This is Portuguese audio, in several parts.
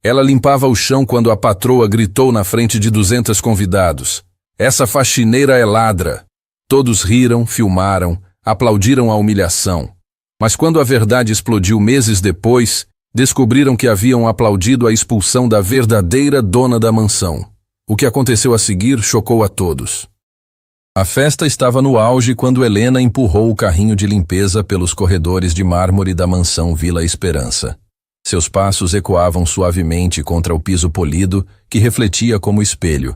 Ela limpava o chão quando a patroa gritou na frente de 200 convidados: "Essa faxineira é ladra!" Todos riram, filmaram, aplaudiram a humilhação. Mas quando a verdade explodiu meses depois, descobriram que haviam aplaudido a expulsão da verdadeira dona da mansão. O que aconteceu a seguir chocou a todos. A festa estava no auge quando Helena empurrou o carrinho de limpeza pelos corredores de mármore da mansão Vila Esperança. Seus passos ecoavam suavemente contra o piso polido, que refletia como espelho,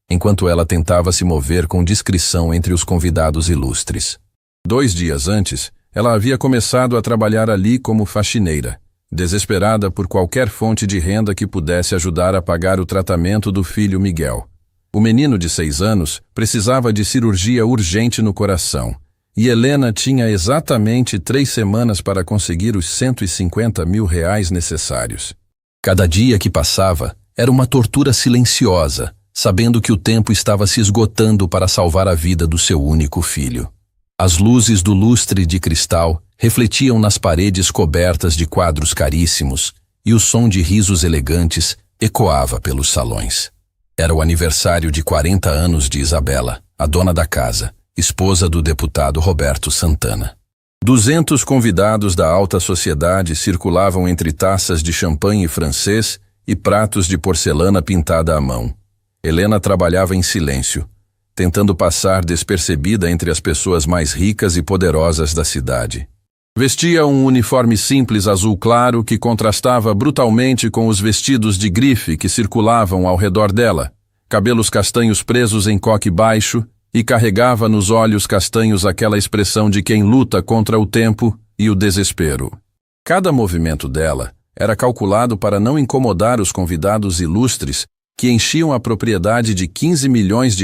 enquanto ela tentava se mover com discrição entre os convidados ilustres. 2 dias antes, ela havia começado a trabalhar ali como faxineira, desesperada por qualquer fonte de renda que pudesse ajudar a pagar o tratamento do filho Miguel. O menino de 6 anos precisava de cirurgia urgente no coração, e Helena tinha exatamente 3 semanas para conseguir os R$150 mil necessários. Cada dia que passava era uma tortura silenciosa, sabendo que o tempo estava se esgotando para salvar a vida do seu único filho. As luzes do lustre de cristal refletiam nas paredes cobertas de quadros caríssimos, e o som de risos elegantes ecoava pelos salões. Era o aniversário de 40 anos de Isabela, a dona da casa, esposa do deputado Roberto Santana. 200 convidados da alta sociedade circulavam entre taças de champanhe francês e pratos de porcelana pintada à mão. Helena trabalhava em silêncio, tentando passar despercebida entre as pessoas mais ricas e poderosas da cidade. Vestia um uniforme simples azul claro que contrastava brutalmente com os vestidos de grife que circulavam ao redor dela, cabelos castanhos presos em coque baixo, e carregava nos olhos castanhos aquela expressão de quem luta contra o tempo e o desespero. Cada movimento dela era calculado para não incomodar os convidados ilustres que enchiam a propriedade de R$15 milhões,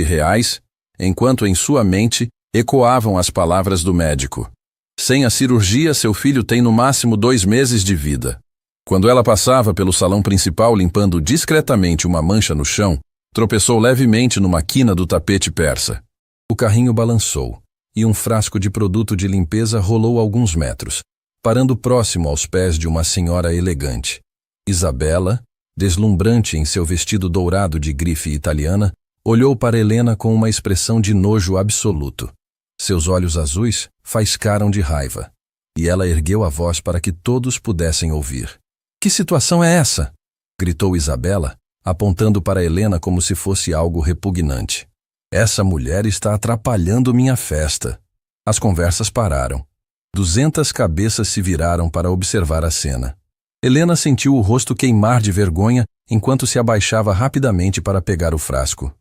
enquanto em sua mente ecoavam as palavras do médico: "Sem a cirurgia, seu filho tem no máximo 2 meses de vida." Quando ela passava pelo salão principal limpando discretamente uma mancha no chão, tropeçou levemente numa quina do tapete persa. O carrinho balançou, e um frasco de produto de limpeza rolou alguns metros, parando próximo aos pés de uma senhora elegante. Isabela, deslumbrante em seu vestido dourado de grife italiana, olhou para Helena com uma expressão de nojo absoluto. Seus olhos azuis faiscaram de raiva, e ela ergueu a voz para que todos pudessem ouvir. "Que situação é essa?" gritou Isabela, apontando para Helena como se fosse algo repugnante. "Essa mulher está atrapalhando minha festa." As conversas pararam. 200 cabeças se viraram para observar a cena. Helena sentiu o rosto queimar de vergonha enquanto se abaixava rapidamente para pegar o frasco.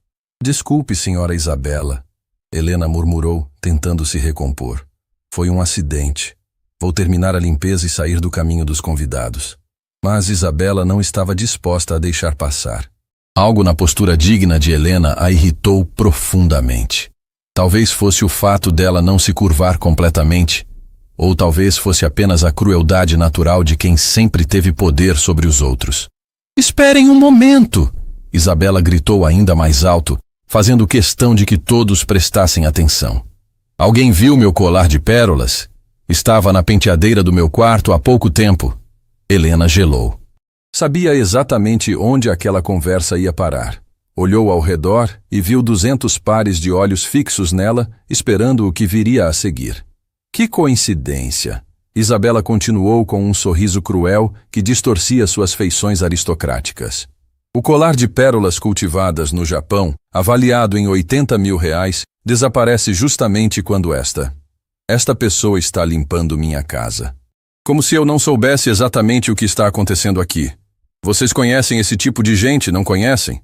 "Desculpe, senhora Isabela," Helena murmurou, tentando se recompor. "Foi um acidente. Vou terminar a limpeza e sair do caminho dos convidados." Mas Isabela não estava disposta a deixar passar. Algo na postura digna de Helena a irritou profundamente. Talvez fosse o fato dela não se curvar completamente, ou talvez fosse apenas a crueldade natural de quem sempre teve poder sobre os outros. "Esperem um momento!" Isabela gritou ainda mais alto, fazendo questão de que todos prestassem atenção. "Alguém viu meu colar de pérolas? Estava na penteadeira do meu quarto há pouco tempo." Helena gelou. Sabia exatamente onde aquela conversa ia parar. Olhou ao redor e viu 200 pares de olhos fixos nela, esperando o que viria a seguir. Que coincidência! Isabela continuou com um sorriso cruel que distorcia suas feições aristocráticas. O colar de pérolas cultivadas no Japão, avaliado em R$80 mil, desaparece justamente quando esta pessoa está limpando minha casa. Como se eu não soubesse exatamente o que está acontecendo aqui. Vocês conhecem esse tipo de gente, não conhecem?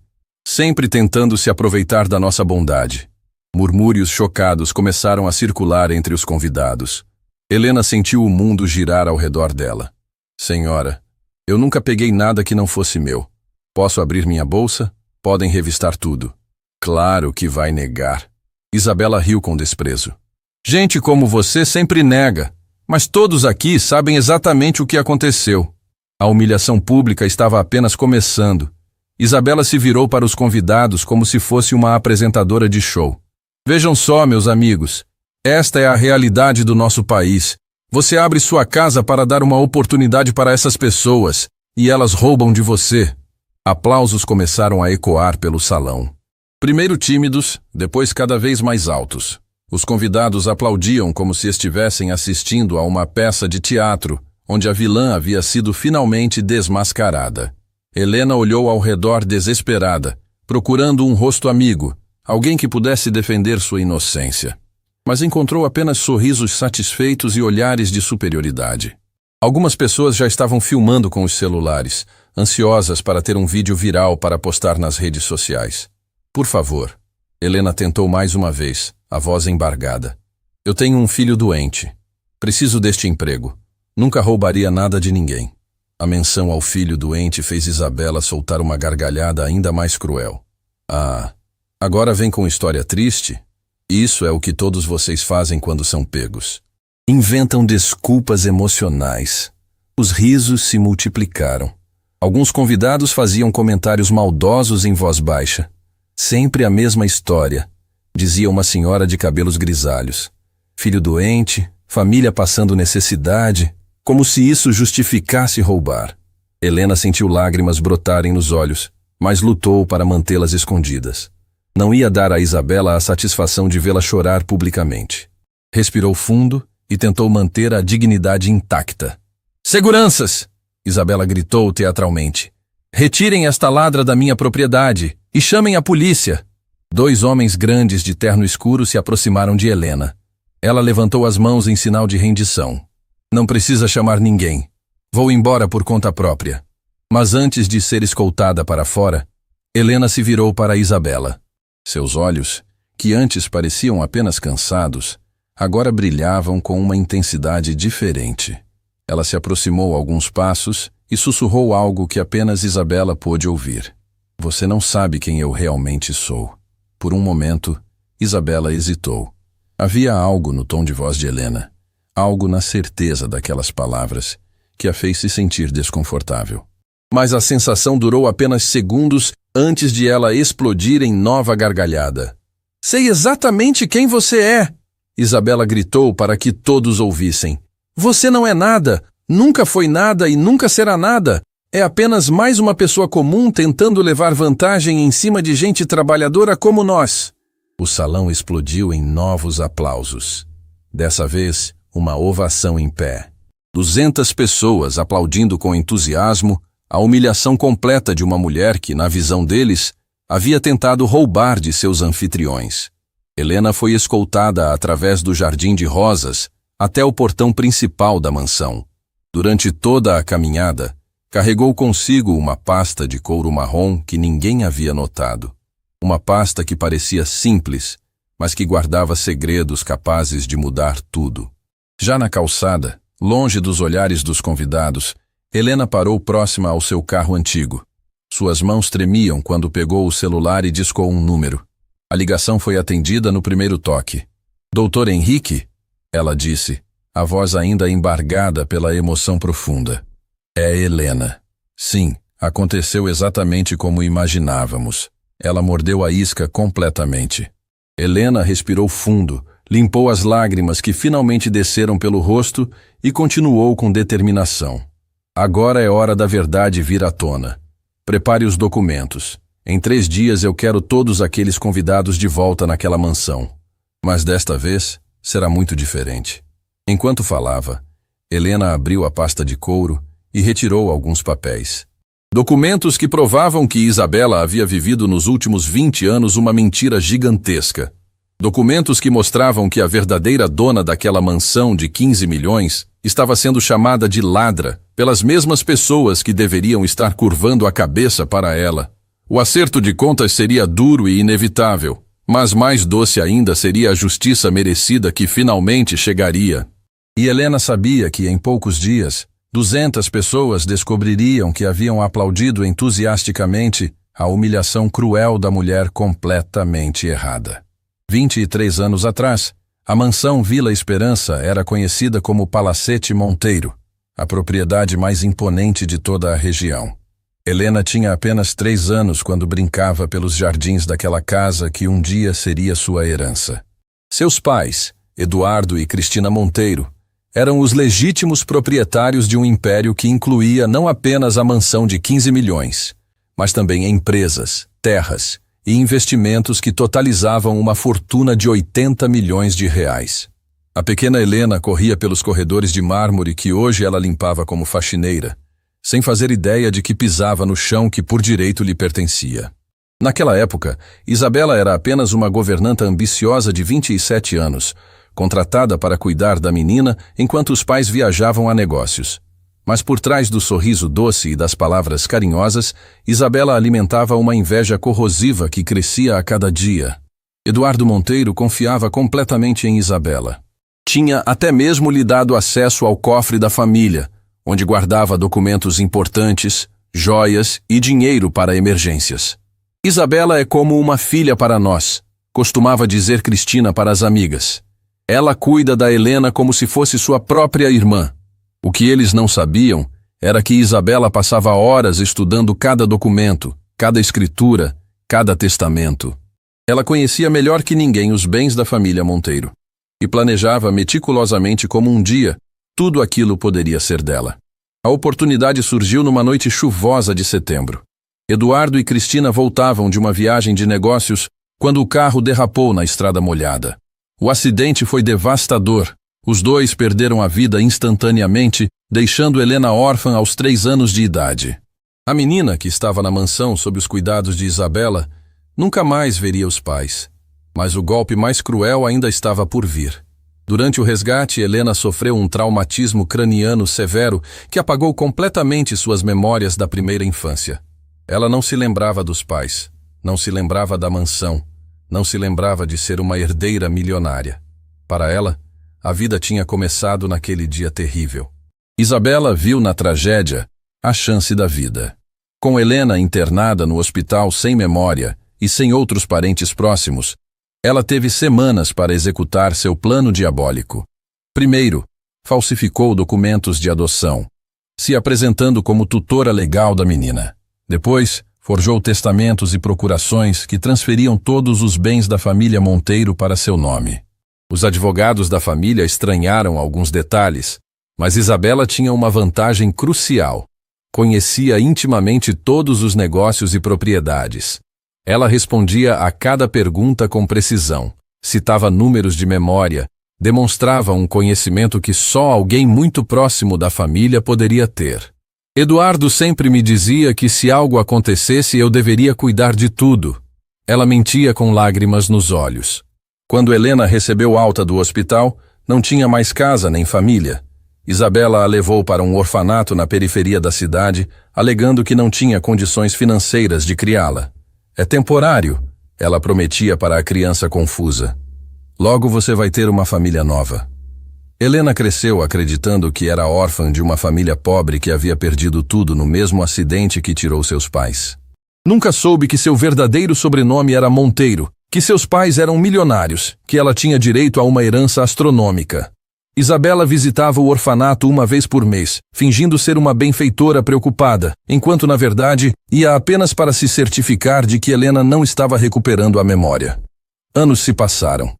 Sempre tentando se aproveitar da nossa bondade. Murmúrios chocados começaram a circular entre os convidados. Helena sentiu o mundo girar ao redor dela. "Senhora, eu nunca peguei nada que não fosse meu. Posso abrir minha bolsa? Podem revistar tudo." "Claro que vai negar." Isabela riu com desprezo. "Gente como você sempre nega, mas todos aqui sabem exatamente o que aconteceu." A humilhação pública estava apenas começando. Isabela se virou para os convidados como se fosse uma apresentadora de show. "Vejam só, meus amigos, esta é a realidade do nosso país. Você abre sua casa para dar uma oportunidade para essas pessoas, e elas roubam de você. Aplausos começaram a ecoar pelo salão. Primeiro tímidos, depois cada vez mais altos. Os convidados aplaudiam como se estivessem assistindo a uma peça de teatro, onde a vilã havia sido finalmente desmascarada. Helena olhou ao redor desesperada, procurando um rosto amigo, alguém que pudesse defender sua inocência. Mas encontrou apenas sorrisos satisfeitos e olhares de superioridade. Algumas pessoas já estavam filmando com os celulares, ansiosas para ter um vídeo viral para postar nas redes sociais. Por favor, Helena tentou mais uma vez, a voz embargada. Eu tenho um filho doente. Preciso deste emprego. Nunca roubaria nada de ninguém. A menção ao filho doente fez Isabela soltar uma gargalhada ainda mais cruel. Ah, agora vem com história triste? Isso é o que todos vocês fazem quando são pegos. Inventam desculpas emocionais. Os risos se multiplicaram. Alguns convidados faziam comentários maldosos em voz baixa. Sempre a mesma história, dizia uma senhora de cabelos grisalhos. Filho doente, família passando necessidade, como se isso justificasse roubar. Helena sentiu lágrimas brotarem nos olhos, mas lutou para mantê-las escondidas. Não ia dar a Isabela a satisfação de vê-la chorar publicamente. Respirou fundo e tentou manter a dignidade intacta. Seguranças! Isabela gritou teatralmente. Retirem esta ladra da minha propriedade e chamem a polícia. 2 homens grandes de terno escuro se aproximaram de Helena. Ela levantou as mãos em sinal de rendição. Não precisa chamar ninguém. Vou embora por conta própria. Mas antes de ser escoltada para fora, Helena se virou para Isabela. Seus olhos, que antes pareciam apenas cansados, agora brilhavam com uma intensidade diferente. Ela se aproximou alguns passos e sussurrou algo que apenas Isabela pôde ouvir. Você não sabe quem eu realmente sou. Por um momento, Isabela hesitou. Havia algo no tom de voz de Helena, algo na certeza daquelas palavras, que a fez se sentir desconfortável. Mas a sensação durou apenas segundos antes de ela explodir em nova gargalhada. Sei exatamente quem você é! Isabela gritou para que todos ouvissem. Você não é nada, nunca foi nada e nunca será nada. É apenas mais uma pessoa comum tentando levar vantagem em cima de gente trabalhadora como nós. O salão explodiu em novos aplausos. Dessa vez, uma ovação em pé. 200 pessoas aplaudindo com entusiasmo a humilhação completa de uma mulher que, na visão deles, havia tentado roubar de seus anfitriões. Helena foi escoltada através do jardim de rosas até o portão principal da mansão. Durante toda a caminhada, carregou consigo uma pasta de couro marrom que ninguém havia notado. Uma pasta que parecia simples, mas que guardava segredos capazes de mudar tudo. Já na calçada, longe dos olhares dos convidados, Helena parou próxima ao seu carro antigo. Suas mãos tremiam quando pegou o celular e discou um número. A ligação foi atendida no primeiro toque. Doutor Henrique? Ela disse, a voz ainda embargada pela emoção profunda. É Helena. Sim, aconteceu exatamente como imaginávamos. Ela mordeu a isca completamente. Helena respirou fundo, limpou as lágrimas que finalmente desceram pelo rosto e continuou com determinação. Agora é hora da verdade vir à tona. Prepare os documentos. Em 3 dias eu quero todos aqueles convidados de volta naquela mansão. Mas desta vez será muito diferente. Enquanto falava, Helena abriu a pasta de couro e retirou alguns papéis. Documentos que provavam que Isabela havia vivido nos últimos 20 anos uma mentira gigantesca. Documentos que mostravam que a verdadeira dona daquela mansão de 15 milhões estava sendo chamada de ladra pelas mesmas pessoas que deveriam estar curvando a cabeça para ela. O acerto de contas seria duro e inevitável, mas mais doce ainda seria a justiça merecida que finalmente chegaria. E Helena sabia que em poucos dias, 200 pessoas descobririam que haviam aplaudido entusiasticamente a humilhação cruel da mulher completamente errada. 23 anos atrás, a mansão Vila Esperança era conhecida como Palacete Monteiro, a propriedade mais imponente de toda a região. Helena tinha apenas 3 anos quando brincava pelos jardins daquela casa que um dia seria sua herança. Seus pais, Eduardo e Cristina Monteiro, eram os legítimos proprietários de um império que incluía não apenas a mansão de 15 milhões, mas também empresas, terras e investimentos que totalizavam uma fortuna de 80 milhões de reais. A pequena Helena corria pelos corredores de mármore que hoje ela limpava como faxineira, sem fazer ideia de que pisava no chão que por direito lhe pertencia. Naquela época, Isabela era apenas uma governanta ambiciosa de 27 anos, contratada para cuidar da menina enquanto os pais viajavam a negócios. Mas por trás do sorriso doce e das palavras carinhosas, Isabela alimentava uma inveja corrosiva que crescia a cada dia. Eduardo Monteiro confiava completamente em Isabela. Tinha até mesmo lhe dado acesso ao cofre da família, onde guardava documentos importantes, joias e dinheiro para emergências. Isabela é como uma filha para nós, costumava dizer Cristina para as amigas. Ela cuida da Helena como se fosse sua própria irmã. O que eles não sabiam era que Isabela passava horas estudando cada documento, cada escritura, cada testamento. Ela conhecia melhor que ninguém os bens da família Monteiro e planejava meticulosamente como um dia tudo aquilo poderia ser dela. A oportunidade surgiu numa noite chuvosa de setembro. Eduardo e Cristina voltavam de uma viagem de negócios quando o carro derrapou na estrada molhada. O acidente foi devastador. Os dois perderam a vida instantaneamente, deixando Helena órfã aos 3 anos de idade. A menina, que estava na mansão sob os cuidados de Isabela, nunca mais veria os pais. Mas o golpe mais cruel ainda estava por vir. Durante o resgate, Helena sofreu um traumatismo craniano severo que apagou completamente suas memórias da primeira infância. Ela não se lembrava dos pais, não se lembrava da mansão, não se lembrava de ser uma herdeira milionária. Para ela, a vida tinha começado naquele dia terrível. Isabela viu na tragédia a chance da vida. Com Helena internada no hospital sem memória e sem outros parentes próximos, ela teve semanas para executar seu plano diabólico. Primeiro, falsificou documentos de adoção, se apresentando como tutora legal da menina. Depois, forjou testamentos e procurações que transferiam todos os bens da família Monteiro para seu nome. Os advogados da família estranharam alguns detalhes, mas Isabela tinha uma vantagem crucial. Conhecia intimamente todos os negócios e propriedades. Ela respondia a cada pergunta com precisão, citava números de memória, demonstrava um conhecimento que só alguém muito próximo da família poderia ter. Eduardo sempre me dizia que se algo acontecesse eu deveria cuidar de tudo. Ela mentia com lágrimas nos olhos. Quando Helena recebeu alta do hospital, não tinha mais casa nem família. Isabela a levou para um orfanato na periferia da cidade, alegando que não tinha condições financeiras de criá-la. É temporário, ela prometia para a criança confusa. Logo você vai ter uma família nova. Helena cresceu acreditando que era órfã de uma família pobre que havia perdido tudo no mesmo acidente que tirou seus pais. Nunca soube que seu verdadeiro sobrenome era Monteiro, que seus pais eram milionários, que ela tinha direito a uma herança astronômica. Isabela visitava o orfanato uma vez por mês, fingindo ser uma benfeitora preocupada, enquanto na verdade ia apenas para se certificar de que Helena não estava recuperando a memória. Anos se passaram.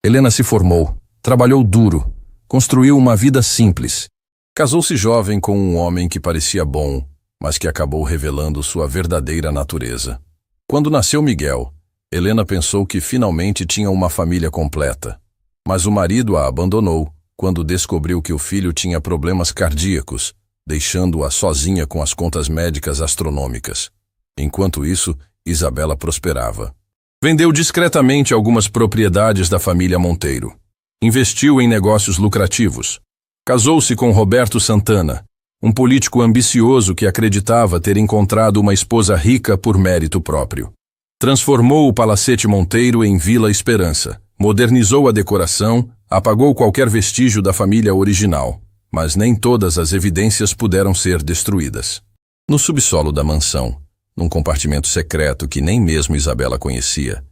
Helena se formou, trabalhou duro, construiu uma vida simples. Casou-se jovem com um homem que parecia bom, mas que acabou revelando sua verdadeira natureza. Quando nasceu Miguel, Helena pensou que finalmente tinha uma família completa. Mas o marido a abandonou quando descobriu que o filho tinha problemas cardíacos, deixando-a sozinha com as contas médicas astronômicas. Enquanto isso, Isabela prosperava. Vendeu discretamente algumas propriedades da família Monteiro. Investiu em negócios lucrativos. Casou-se com Roberto Santana, um político ambicioso que acreditava ter encontrado uma esposa rica por mérito próprio. Transformou o Palacete Monteiro em Vila Esperança, modernizou a decoração, apagou qualquer vestígio da família original, mas nem todas as evidências puderam ser destruídas. No subsolo da mansão, num compartimento secreto que nem mesmo Isabela conhecia,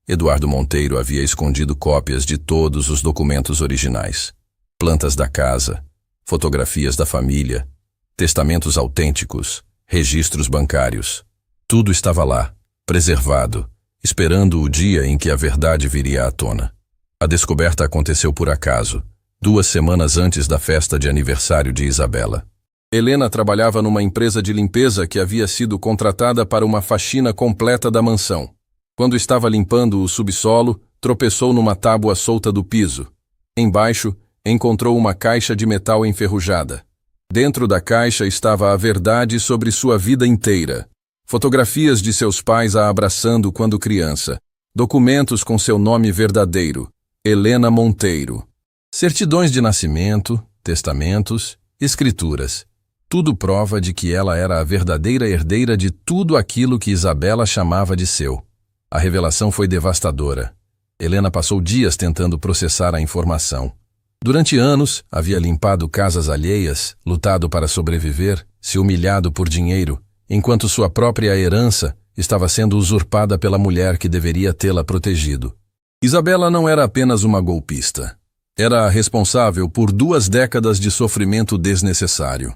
Eduardo Monteiro havia escondido cópias de todos os documentos originais. Plantas da casa, fotografias da família, testamentos autênticos, registros bancários. Tudo estava lá, preservado, esperando o dia em que a verdade viria à tona. A descoberta aconteceu por acaso, 2 semanas antes da festa de aniversário de Isabela. Helena trabalhava numa empresa de limpeza que havia sido contratada para uma faxina completa da mansão. Quando estava limpando o subsolo, tropeçou numa tábua solta do piso. Embaixo, encontrou uma caixa de metal enferrujada. Dentro da caixa estava a verdade sobre sua vida inteira. Fotografias de seus pais a abraçando quando criança. Documentos com seu nome verdadeiro, Helena Monteiro. Certidões de nascimento, testamentos, escrituras. Tudo prova de que ela era a verdadeira herdeira de tudo aquilo que Isabela chamava de seu. A revelação foi devastadora. Helena passou dias tentando processar a informação. Durante anos, havia limpado casas alheias, lutado para sobreviver, se humilhado por dinheiro, enquanto sua própria herança estava sendo usurpada pela mulher que deveria tê-la protegido. Isabela não era apenas uma golpista. Era a responsável por 2 décadas de sofrimento desnecessário.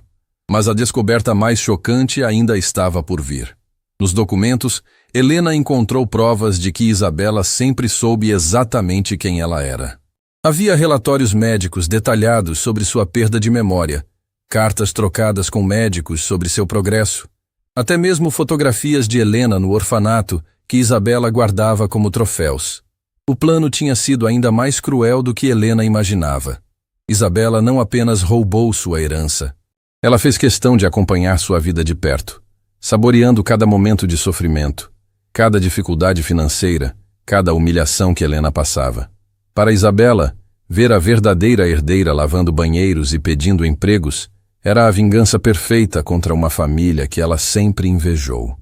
Mas a descoberta mais chocante ainda estava por vir. Nos documentos, Helena encontrou provas de que Isabela sempre soube exatamente quem ela era. Havia relatórios médicos detalhados sobre sua perda de memória, cartas trocadas com médicos sobre seu progresso, até mesmo fotografias de Helena no orfanato que Isabela guardava como troféus. O plano tinha sido ainda mais cruel do que Helena imaginava. Isabela não apenas roubou sua herança. Ela fez questão de acompanhar sua vida de perto, saboreando cada momento de sofrimento, cada dificuldade financeira, cada humilhação que Helena passava. Para Isabela, ver a verdadeira herdeira lavando banheiros e pedindo empregos era a vingança perfeita contra uma família que ela sempre invejou.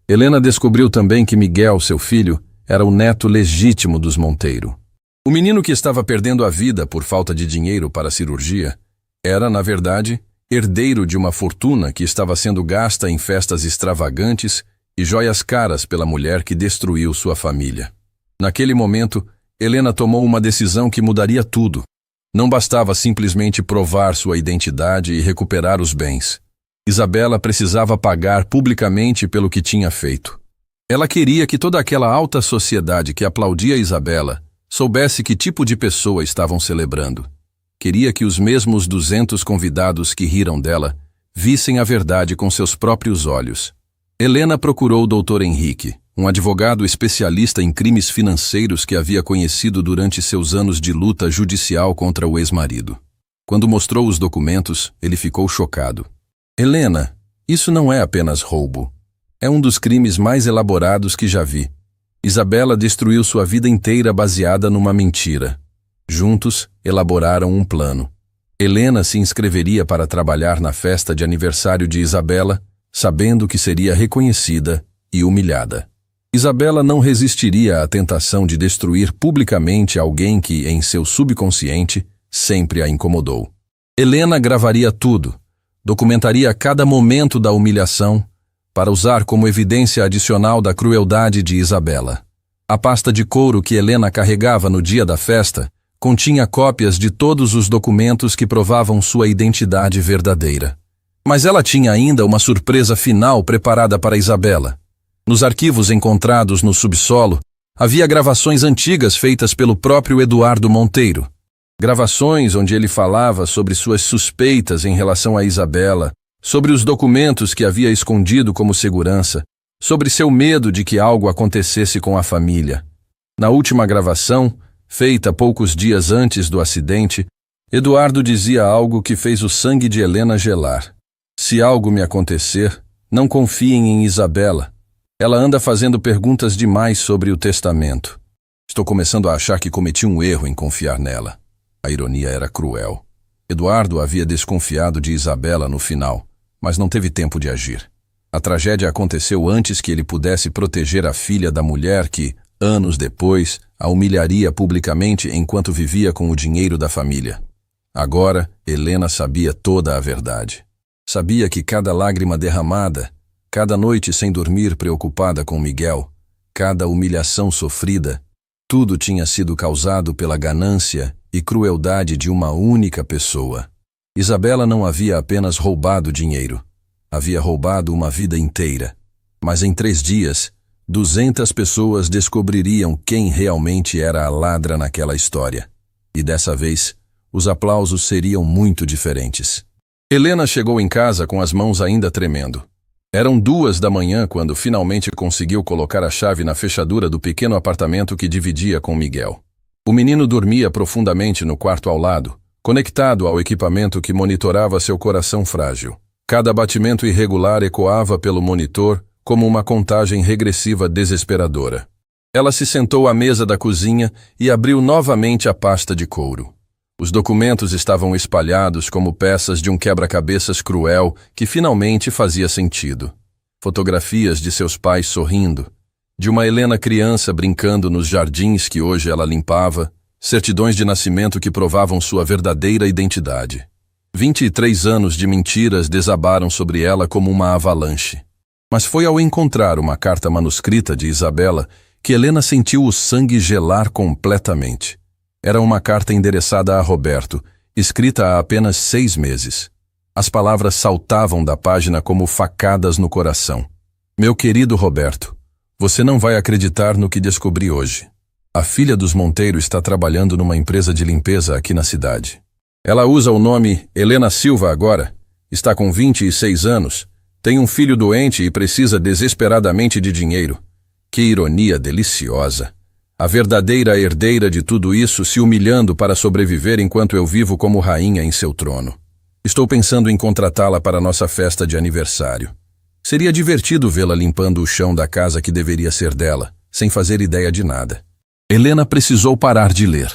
Helena descobriu também que Miguel, seu filho, era o neto legítimo dos Monteiro. O menino que estava perdendo a vida por falta de dinheiro para a cirurgia era, na verdade, herdeiro de uma fortuna que estava sendo gasta em festas extravagantes e joias caras pela mulher que destruiu sua família. Naquele momento, Helena tomou uma decisão que mudaria tudo. Não bastava simplesmente provar sua identidade e recuperar os bens. Isabela precisava pagar publicamente pelo que tinha feito. Ela queria que toda aquela alta sociedade que aplaudia Isabela soubesse que tipo de pessoa estavam celebrando. Queria que os mesmos 200 convidados que riram dela vissem a verdade com seus próprios olhos. Helena procurou o Dr. Henrique, um advogado especialista em crimes financeiros que havia conhecido durante seus anos de luta judicial contra o ex-marido. Quando mostrou os documentos, ele ficou chocado. Helena, isso não é apenas roubo. É um dos crimes mais elaborados que já vi. Isabela destruiu sua vida inteira baseada numa mentira. Juntos, elaboraram um plano. Helena se inscreveria para trabalhar na festa de aniversário de Isabela, sabendo que seria reconhecida e humilhada. Isabela não resistiria à tentação de destruir publicamente alguém que, em seu subconsciente, sempre a incomodou. Helena gravaria tudo, documentaria cada momento da humilhação, para usar como evidência adicional da crueldade de Isabela. A pasta de couro que Helena carregava no dia da festa continha cópias de todos os documentos que provavam sua identidade verdadeira. Mas ela tinha ainda uma surpresa final preparada para Isabela. Nos arquivos encontrados no subsolo, havia gravações antigas feitas pelo próprio Eduardo Monteiro. Gravações onde ele falava sobre suas suspeitas em relação a Isabela, sobre os documentos que havia escondido como segurança, sobre seu medo de que algo acontecesse com a família. Na última gravação, feita poucos dias antes do acidente, Eduardo dizia algo que fez o sangue de Helena gelar. Se algo me acontecer, não confiem em Isabela. Ela anda fazendo perguntas demais sobre o testamento. Estou começando a achar que cometi um erro em confiar nela. A ironia era cruel. Eduardo havia desconfiado de Isabela no final, mas não teve tempo de agir. A tragédia aconteceu antes que ele pudesse proteger a filha da mulher que, anos depois, a humilharia publicamente enquanto vivia com o dinheiro da família. Agora, Helena sabia toda a verdade. Sabia que cada lágrima derramada, cada noite sem dormir preocupada com Miguel, cada humilhação sofrida, tudo tinha sido causado pela ganância e crueldade de uma única pessoa. Isabela não havia apenas roubado dinheiro, havia roubado uma vida inteira. Mas em 3 dias, 200 pessoas descobririam quem realmente era a ladra naquela história. E dessa vez, os aplausos seriam muito diferentes. Helena chegou em casa com as mãos ainda tremendo. Eram 2 da manhã quando finalmente conseguiu colocar a chave na fechadura do pequeno apartamento que dividia com Miguel. O menino dormia profundamente no quarto ao lado, conectado ao equipamento que monitorava seu coração frágil. Cada batimento irregular ecoava pelo monitor como uma contagem regressiva desesperadora. Ela se sentou à mesa da cozinha e abriu novamente a pasta de couro. Os documentos estavam espalhados como peças de um quebra-cabeças cruel que finalmente fazia sentido. Fotografias de seus pais sorrindo, de uma Helena criança brincando nos jardins que hoje ela limpava, certidões de nascimento que provavam sua verdadeira identidade. 23 anos de mentiras desabaram sobre ela como uma avalanche. Mas foi ao encontrar uma carta manuscrita de Isabela que Helena sentiu o sangue gelar completamente. Era uma carta endereçada a Roberto, escrita há apenas 6 meses. As palavras saltavam da página como facadas no coração. Meu querido Roberto, você não vai acreditar no que descobri hoje. A filha dos Monteiro está trabalhando numa empresa de limpeza aqui na cidade. Ela usa o nome Helena Silva agora, está com 26 anos, tem um filho doente e precisa desesperadamente de dinheiro. Que ironia deliciosa! A verdadeira herdeira de tudo isso se humilhando para sobreviver enquanto eu vivo como rainha em seu trono. Estou pensando em contratá-la para nossa festa de aniversário. Seria divertido vê-la limpando o chão da casa que deveria ser dela, sem fazer ideia de nada. Helena precisou parar de ler.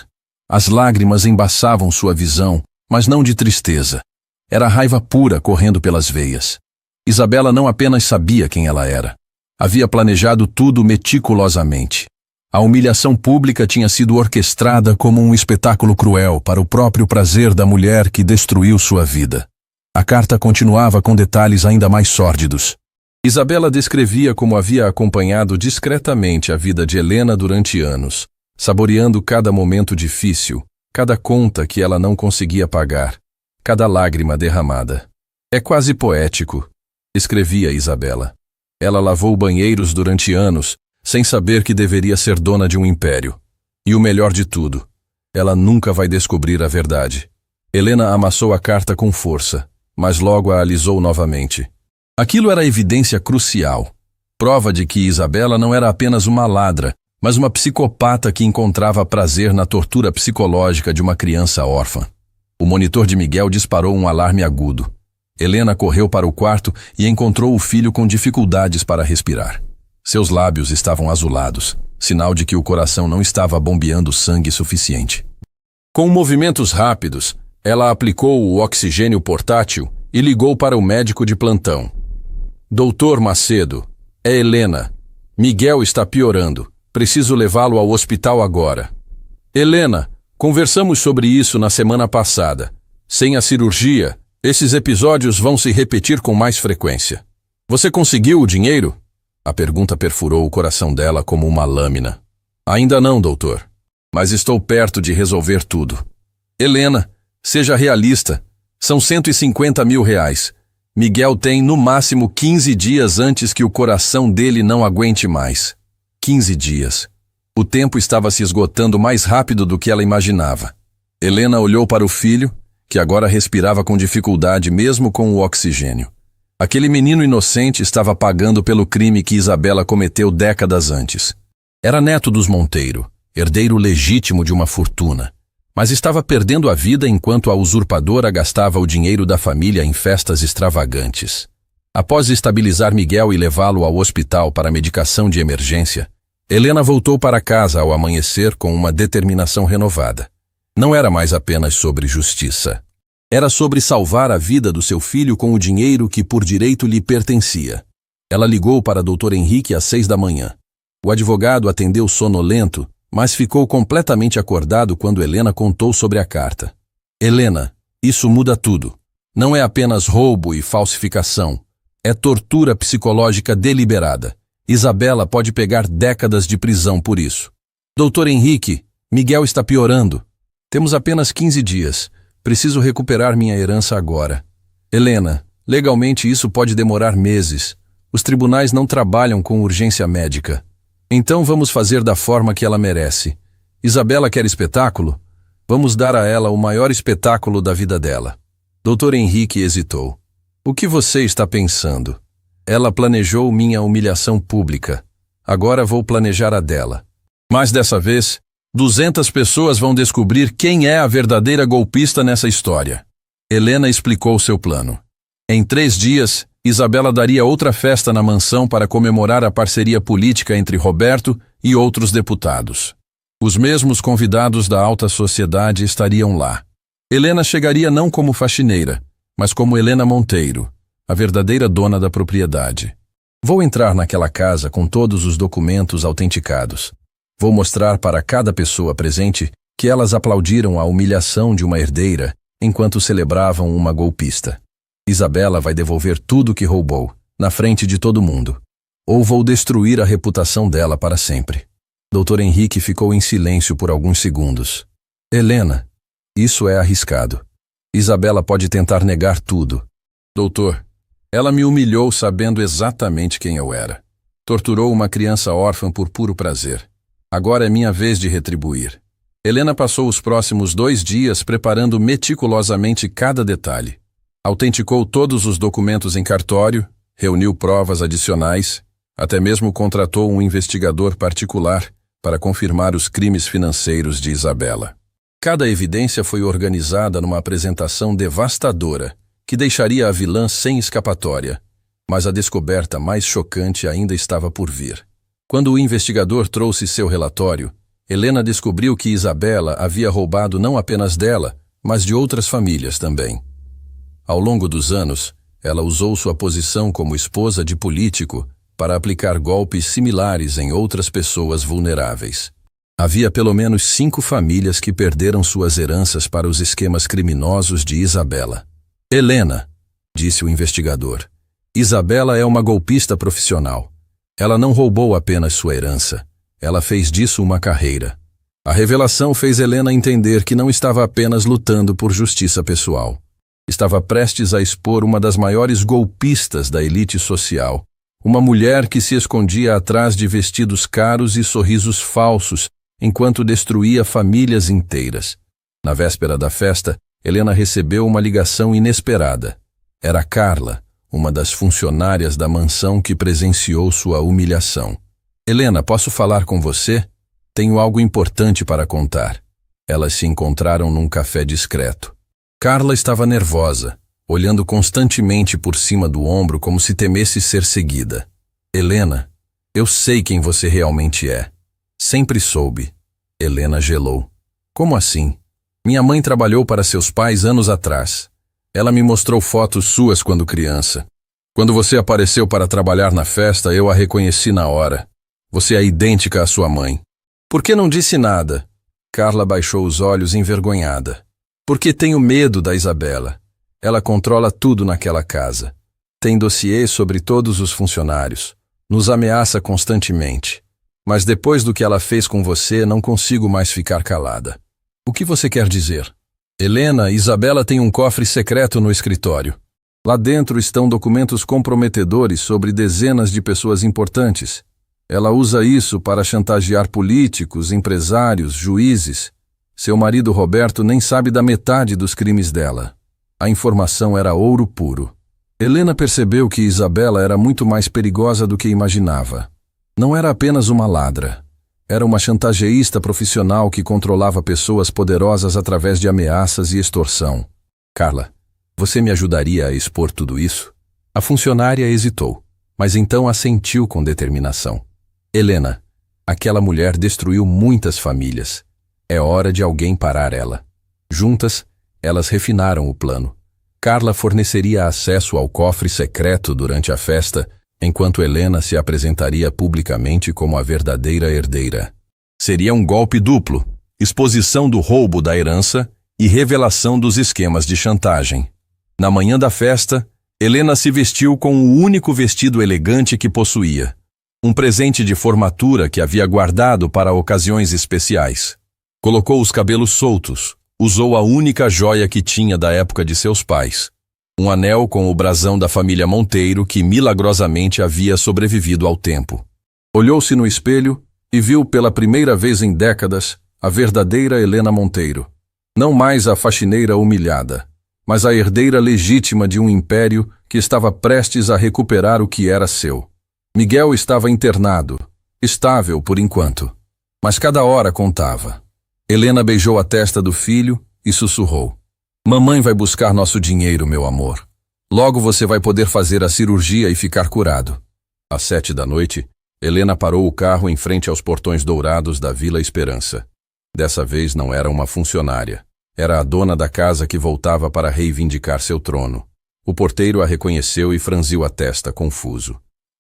As lágrimas embaçavam sua visão, mas não de tristeza. Era raiva pura correndo pelas veias. Isabela não apenas sabia quem ela era. Havia planejado tudo meticulosamente. A humilhação pública tinha sido orquestrada como um espetáculo cruel para o próprio prazer da mulher que destruiu sua vida. A carta continuava com detalhes ainda mais sórdidos. Isabela descrevia como havia acompanhado discretamente a vida de Helena durante anos, saboreando cada momento difícil, cada conta que ela não conseguia pagar, cada lágrima derramada. É quase poético, escrevia Isabela. Ela lavou banheiros durante anos, sem saber que deveria ser dona de um império. E o melhor de tudo, ela nunca vai descobrir a verdade. Helena amassou a carta com força, mas logo a alisou novamente. Aquilo era evidência crucial, prova de que Isabela não era apenas uma ladra, mas uma psicopata que encontrava prazer na tortura psicológica de uma criança órfã. O monitor de Miguel disparou um alarme agudo. Helena correu para o quarto e encontrou o filho com dificuldades para respirar. Seus lábios estavam azulados, sinal de que o coração não estava bombeando sangue suficiente. Com movimentos rápidos, ela aplicou o oxigênio portátil e ligou para o médico de plantão. Doutor Macedo, é Helena. Miguel está piorando. Preciso levá-lo ao hospital agora. Helena, conversamos sobre isso na semana passada. Sem a cirurgia, esses episódios vão se repetir com mais frequência. Você conseguiu o dinheiro? A pergunta perfurou o coração dela como uma lâmina. Ainda não, doutor. Mas estou perto de resolver tudo. Helena, seja realista. São R$150 mil. Miguel tem, no máximo, 15 dias antes que o coração dele não aguente mais. 15 dias. O tempo estava se esgotando mais rápido do que ela imaginava. Helena olhou para o filho, que agora respirava com dificuldade mesmo com o oxigênio. Aquele menino inocente estava pagando pelo crime que Isabela cometeu décadas antes. Era neto dos Monteiro, herdeiro legítimo de uma fortuna, mas estava perdendo a vida enquanto a usurpadora gastava o dinheiro da família em festas extravagantes. Após estabilizar Miguel e levá-lo ao hospital para medicação de emergência, Helena voltou para casa ao amanhecer com uma determinação renovada. Não era mais apenas sobre justiça. Era sobre salvar a vida do seu filho com o dinheiro que por direito lhe pertencia. Ela ligou para Dr. Henrique às 6 da manhã. O advogado atendeu sonolento, mas ficou completamente acordado quando Helena contou sobre a carta. Helena, isso muda tudo. Não é apenas roubo e falsificação. É tortura psicológica deliberada. Isabela pode pegar décadas de prisão por isso. Dr. Henrique, Miguel está piorando. Temos apenas 15 dias. Preciso recuperar minha herança agora. Helena, legalmente isso pode demorar meses. Os tribunais não trabalham com urgência médica. Então vamos fazer da forma que ela merece. Isabela quer espetáculo? Vamos dar a ela o maior espetáculo da vida dela. Dr. Henrique hesitou. O que você está pensando? Ela planejou minha humilhação pública. Agora vou planejar a dela. Mas dessa vez, 200 pessoas vão descobrir quem é a verdadeira golpista nessa história. Helena explicou seu plano. Em 3 dias, Isabela daria outra festa na mansão para comemorar a parceria política entre Roberto e outros deputados. Os mesmos convidados da alta sociedade estariam lá. Helena chegaria não como faxineira, mas como Helena Monteiro, a verdadeira dona da propriedade. Vou entrar naquela casa com todos os documentos autenticados. Vou mostrar para cada pessoa presente que elas aplaudiram a humilhação de uma herdeira enquanto celebravam uma golpista. Isabela vai devolver tudo que roubou, na frente de todo mundo. Ou vou destruir a reputação dela para sempre. Dr. Henrique ficou em silêncio por alguns segundos. Helena, isso é arriscado. Isabela pode tentar negar tudo. Doutor, ela me humilhou sabendo exatamente quem eu era. Torturou uma criança órfã por puro prazer. Agora é minha vez de retribuir. Helena passou os próximos 2 dias preparando meticulosamente cada detalhe. Autenticou todos os documentos em cartório, reuniu provas adicionais, até mesmo contratou um investigador particular para confirmar os crimes financeiros de Isabela. Cada evidência foi organizada numa apresentação devastadora, que deixaria a vilã sem escapatória, mas a descoberta mais chocante ainda estava por vir. Quando o investigador trouxe seu relatório, Helena descobriu que Isabela havia roubado não apenas dela, mas de outras famílias também. Ao longo dos anos, ela usou sua posição como esposa de político para aplicar golpes similares em outras pessoas vulneráveis. Havia pelo menos 5 famílias que perderam suas heranças para os esquemas criminosos de Isabela. Helena, disse o investigador, Isabela é uma golpista profissional. Ela não roubou apenas sua herança, ela fez disso uma carreira. A revelação fez Helena entender que não estava apenas lutando por justiça pessoal. Estava prestes a expor uma das maiores golpistas da elite social, uma mulher que se escondia atrás de vestidos caros e sorrisos falsos, enquanto destruía famílias inteiras. Na véspera da festa, Helena recebeu uma ligação inesperada. Era Carla, uma das funcionárias da mansão que presenciou sua humilhação. Helena, posso falar com você? Tenho algo importante para contar. Elas se encontraram num café discreto. Carla estava nervosa, olhando constantemente por cima do ombro como se temesse ser seguida. Helena, eu sei quem você realmente é. Sempre soube. Helena gelou. Como assim? Minha mãe trabalhou para seus pais anos atrás. Ela me mostrou fotos suas quando criança. Quando você apareceu para trabalhar na festa, eu a reconheci na hora. Você é idêntica à sua mãe. Por que não disse nada? Carla baixou os olhos envergonhada. Porque tenho medo da Isabela. Ela controla tudo naquela casa. Tem dossiê sobre todos os funcionários. Nos ameaça constantemente. Mas depois do que ela fez com você, não consigo mais ficar calada. O que você quer dizer? Helena, Isabela tem um cofre secreto no escritório. Lá dentro estão documentos comprometedores sobre dezenas de pessoas importantes. Ela usa isso para chantagear políticos, empresários, juízes. Seu marido Roberto nem sabe da metade dos crimes dela. A informação era ouro puro. Helena percebeu que Isabela era muito mais perigosa do que imaginava. Não era apenas uma ladra. Era uma chantageísta profissional que controlava pessoas poderosas através de ameaças e extorsão. Carla, você me ajudaria a expor tudo isso? A funcionária hesitou, mas então assentiu com determinação. Helena, aquela mulher destruiu muitas famílias. É hora de alguém parar ela. Juntas, elas refinaram o plano. Carla forneceria acesso ao cofre secreto durante a festa, enquanto Helena se apresentaria publicamente como a verdadeira herdeira. Seria um golpe duplo, exposição do roubo da herança e revelação dos esquemas de chantagem. Na manhã da festa, Helena se vestiu com o único vestido elegante que possuía, um presente de formatura que havia guardado para ocasiões especiais. Colocou os cabelos soltos, usou a única joia que tinha da época de seus pais, um anel com o brasão da família Monteiro que milagrosamente havia sobrevivido ao tempo. Olhou-se no espelho e viu pela primeira vez em décadas a verdadeira Helena Monteiro. Não mais a faxineira humilhada, mas a herdeira legítima de um império que estava prestes a recuperar o que era seu. Miguel estava internado, estável por enquanto, mas cada hora contava. Helena beijou a testa do filho e sussurrou: "Mamãe vai buscar nosso dinheiro, meu amor. Logo você vai poder fazer a cirurgia e ficar curado." Às 7 da noite, Helena parou o carro em frente aos portões dourados da Vila Esperança. Dessa vez não era uma funcionária. Era a dona da casa que voltava para reivindicar seu trono. O porteiro a reconheceu e franziu a testa, confuso.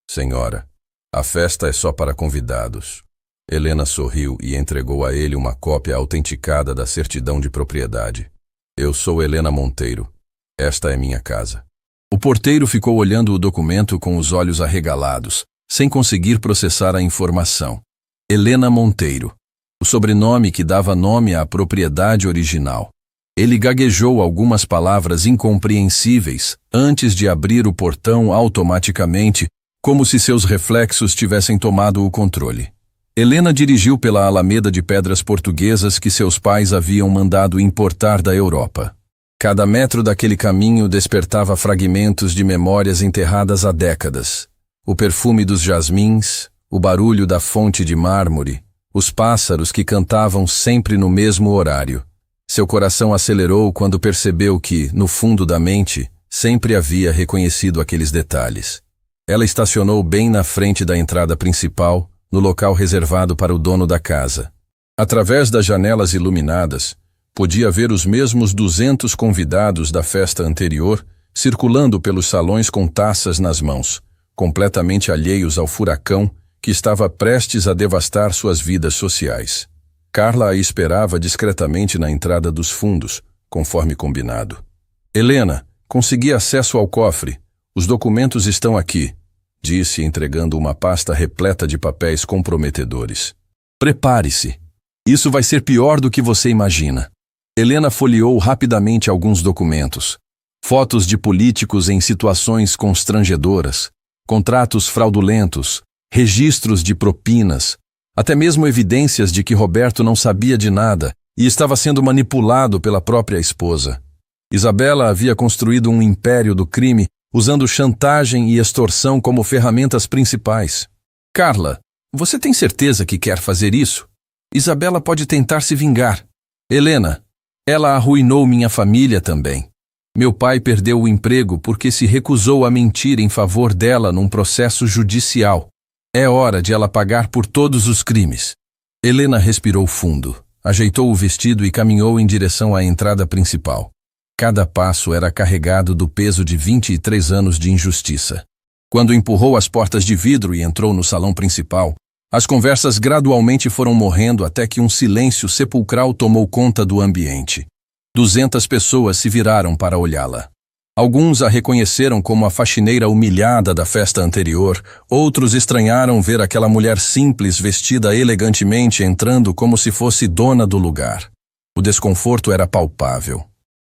"Senhora, a festa é só para convidados." Helena sorriu e entregou a ele uma cópia autenticada da certidão de propriedade. "Eu sou Helena Monteiro. Esta é minha casa." O porteiro ficou olhando o documento com os olhos arregalados, sem conseguir processar a informação. Helena Monteiro, o sobrenome que dava nome à propriedade original. Ele gaguejou algumas palavras incompreensíveis antes de abrir o portão automaticamente, como se seus reflexos tivessem tomado o controle. Helena dirigiu pela alameda de pedras portuguesas que seus pais haviam mandado importar da Europa. Cada metro daquele caminho despertava fragmentos de memórias enterradas há décadas. O perfume dos jasmins, o barulho da fonte de mármore, os pássaros que cantavam sempre no mesmo horário. Seu coração acelerou quando percebeu que, no fundo da mente, sempre havia reconhecido aqueles detalhes. Ela estacionou bem na frente da entrada principal, no local reservado para o dono da casa. Através das janelas iluminadas, podia ver os mesmos 200 convidados da festa anterior circulando pelos salões com taças nas mãos, completamente alheios ao furacão que estava prestes a devastar suas vidas sociais. Carla a esperava discretamente na entrada dos fundos, conforme combinado. "Helena, consegui acesso ao cofre. Os documentos estão aqui", disse, entregando uma pasta repleta de papéis comprometedores. "Prepare-se. Isso vai ser pior do que você imagina." Helena folheou rapidamente alguns documentos. Fotos de políticos em situações constrangedoras, contratos fraudulentos, registros de propinas, até mesmo evidências de que Roberto não sabia de nada e estava sendo manipulado pela própria esposa. Isabela havia construído um império do crime usando chantagem e extorsão como ferramentas principais. "Carla, você tem certeza que quer fazer isso? Isabela pode tentar se vingar. Helena, ela arruinou minha família também. Meu pai perdeu o emprego porque se recusou a mentir em favor dela num processo judicial. É hora de ela pagar por todos os crimes." Helena respirou fundo, ajeitou o vestido e caminhou em direção à entrada principal. Cada passo era carregado do peso de 23 anos de injustiça. Quando empurrou as portas de vidro e entrou no salão principal, as conversas gradualmente foram morrendo até que um silêncio sepulcral tomou conta do ambiente. 200 pessoas se viraram para olhá-la. Alguns a reconheceram como a faxineira humilhada da festa anterior, outros estranharam ver aquela mulher simples vestida elegantemente entrando como se fosse dona do lugar. O desconforto era palpável.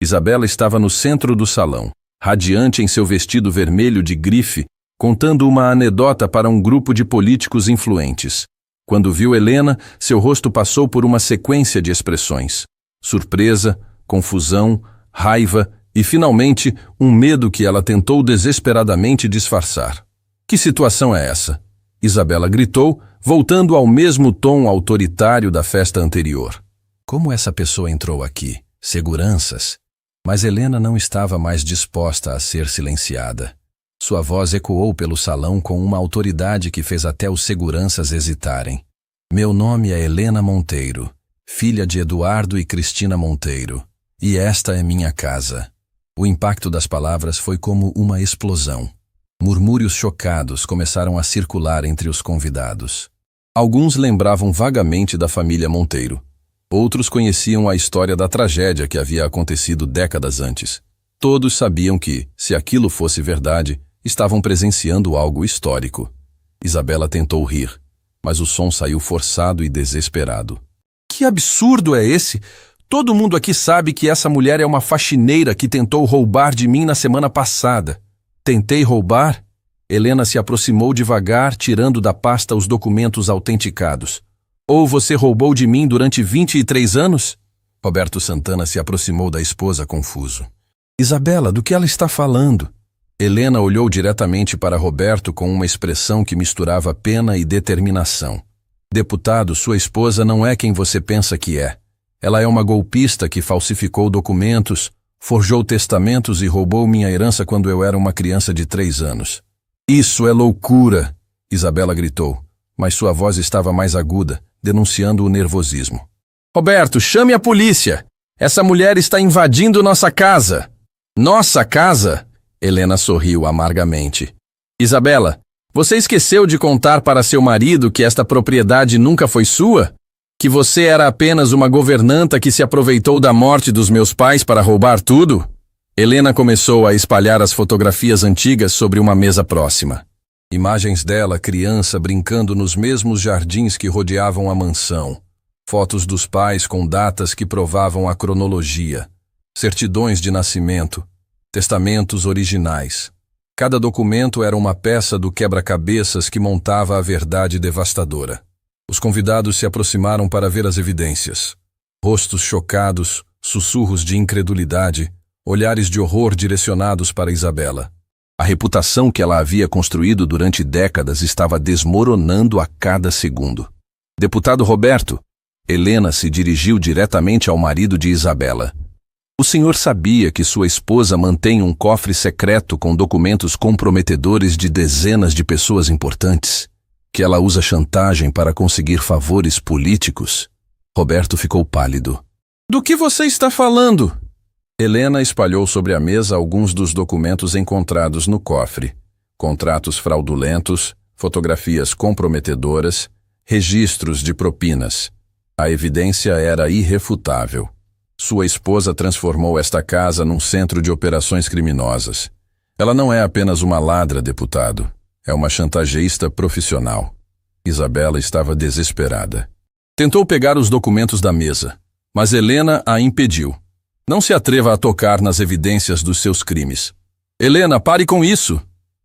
Isabela estava no centro do salão, radiante em seu vestido vermelho de grife, contando uma anedota para um grupo de políticos influentes. Quando viu Helena, seu rosto passou por uma sequência de expressões: surpresa, confusão, raiva e, finalmente, um medo que ela tentou desesperadamente disfarçar. "Que situação é essa?" Isabela gritou, voltando ao mesmo tom autoritário da festa anterior. "Como essa pessoa entrou aqui? Seguranças?" Mas Helena não estava mais disposta a ser silenciada. Sua voz ecoou pelo salão com uma autoridade que fez até os seguranças hesitarem. "Meu nome é Helena Monteiro, filha de Eduardo e Cristina Monteiro, e esta é minha casa." O impacto das palavras foi como uma explosão. Murmúrios chocados começaram a circular entre os convidados. Alguns lembravam vagamente da família Monteiro. Outros conheciam a história da tragédia que havia acontecido décadas antes. Todos sabiam que, se aquilo fosse verdade, estavam presenciando algo histórico. Isabela tentou rir, mas o som saiu forçado e desesperado. "Que absurdo é esse? Todo mundo aqui sabe que essa mulher é uma faxineira que tentou roubar de mim na semana passada." "Tentei roubar?" Helena se aproximou devagar, tirando da pasta os documentos autenticados. "Ou você roubou de mim durante 23 anos? Roberto Santana se aproximou da esposa confuso. Isabela, do que ela está falando? Helena olhou diretamente para Roberto com uma expressão que misturava pena e determinação. Deputado, sua esposa não é quem você pensa que é. Ela é uma golpista que falsificou documentos, forjou testamentos e roubou minha herança quando eu era uma criança de 3 anos. Isso é loucura, Isabela gritou, mas sua voz estava mais aguda, denunciando o nervosismo. Roberto, chame a polícia! Essa mulher está invadindo nossa casa! Nossa casa? Helena sorriu amargamente. Isabela, você esqueceu de contar para seu marido que esta propriedade nunca foi sua? Que você era apenas uma governanta que se aproveitou da morte dos meus pais para roubar tudo? Helena começou a espalhar as fotografias antigas sobre uma mesa próxima. Imagens dela, criança, brincando nos mesmos jardins que rodeavam a mansão. Fotos dos pais com datas que provavam a cronologia. Certidões de nascimento. Testamentos originais. Cada documento era uma peça do quebra-cabeças que montava a verdade devastadora. Os convidados se aproximaram para ver as evidências. Rostos chocados, sussurros de incredulidade, olhares de horror direcionados para Isabela. A reputação que ela havia construído durante décadas estava desmoronando a cada segundo. Deputado Roberto, Helena se dirigiu diretamente ao marido de Isabela. O senhor sabia que sua esposa mantém um cofre secreto com documentos comprometedores de dezenas de pessoas importantes? Que ela usa chantagem para conseguir favores políticos? Roberto ficou pálido. Do que você está falando? Helena espalhou sobre a mesa alguns dos documentos encontrados no cofre. Contratos fraudulentos, fotografias comprometedoras, registros de propinas. A evidência era irrefutável. Sua esposa transformou esta casa num centro de operações criminosas. Ela não é apenas uma ladra, deputado. É uma chantageista profissional. Isabela estava desesperada. Tentou pegar os documentos da mesa, mas Helena a impediu. Não se atreva a tocar nas evidências dos seus crimes. Helena, pare com isso!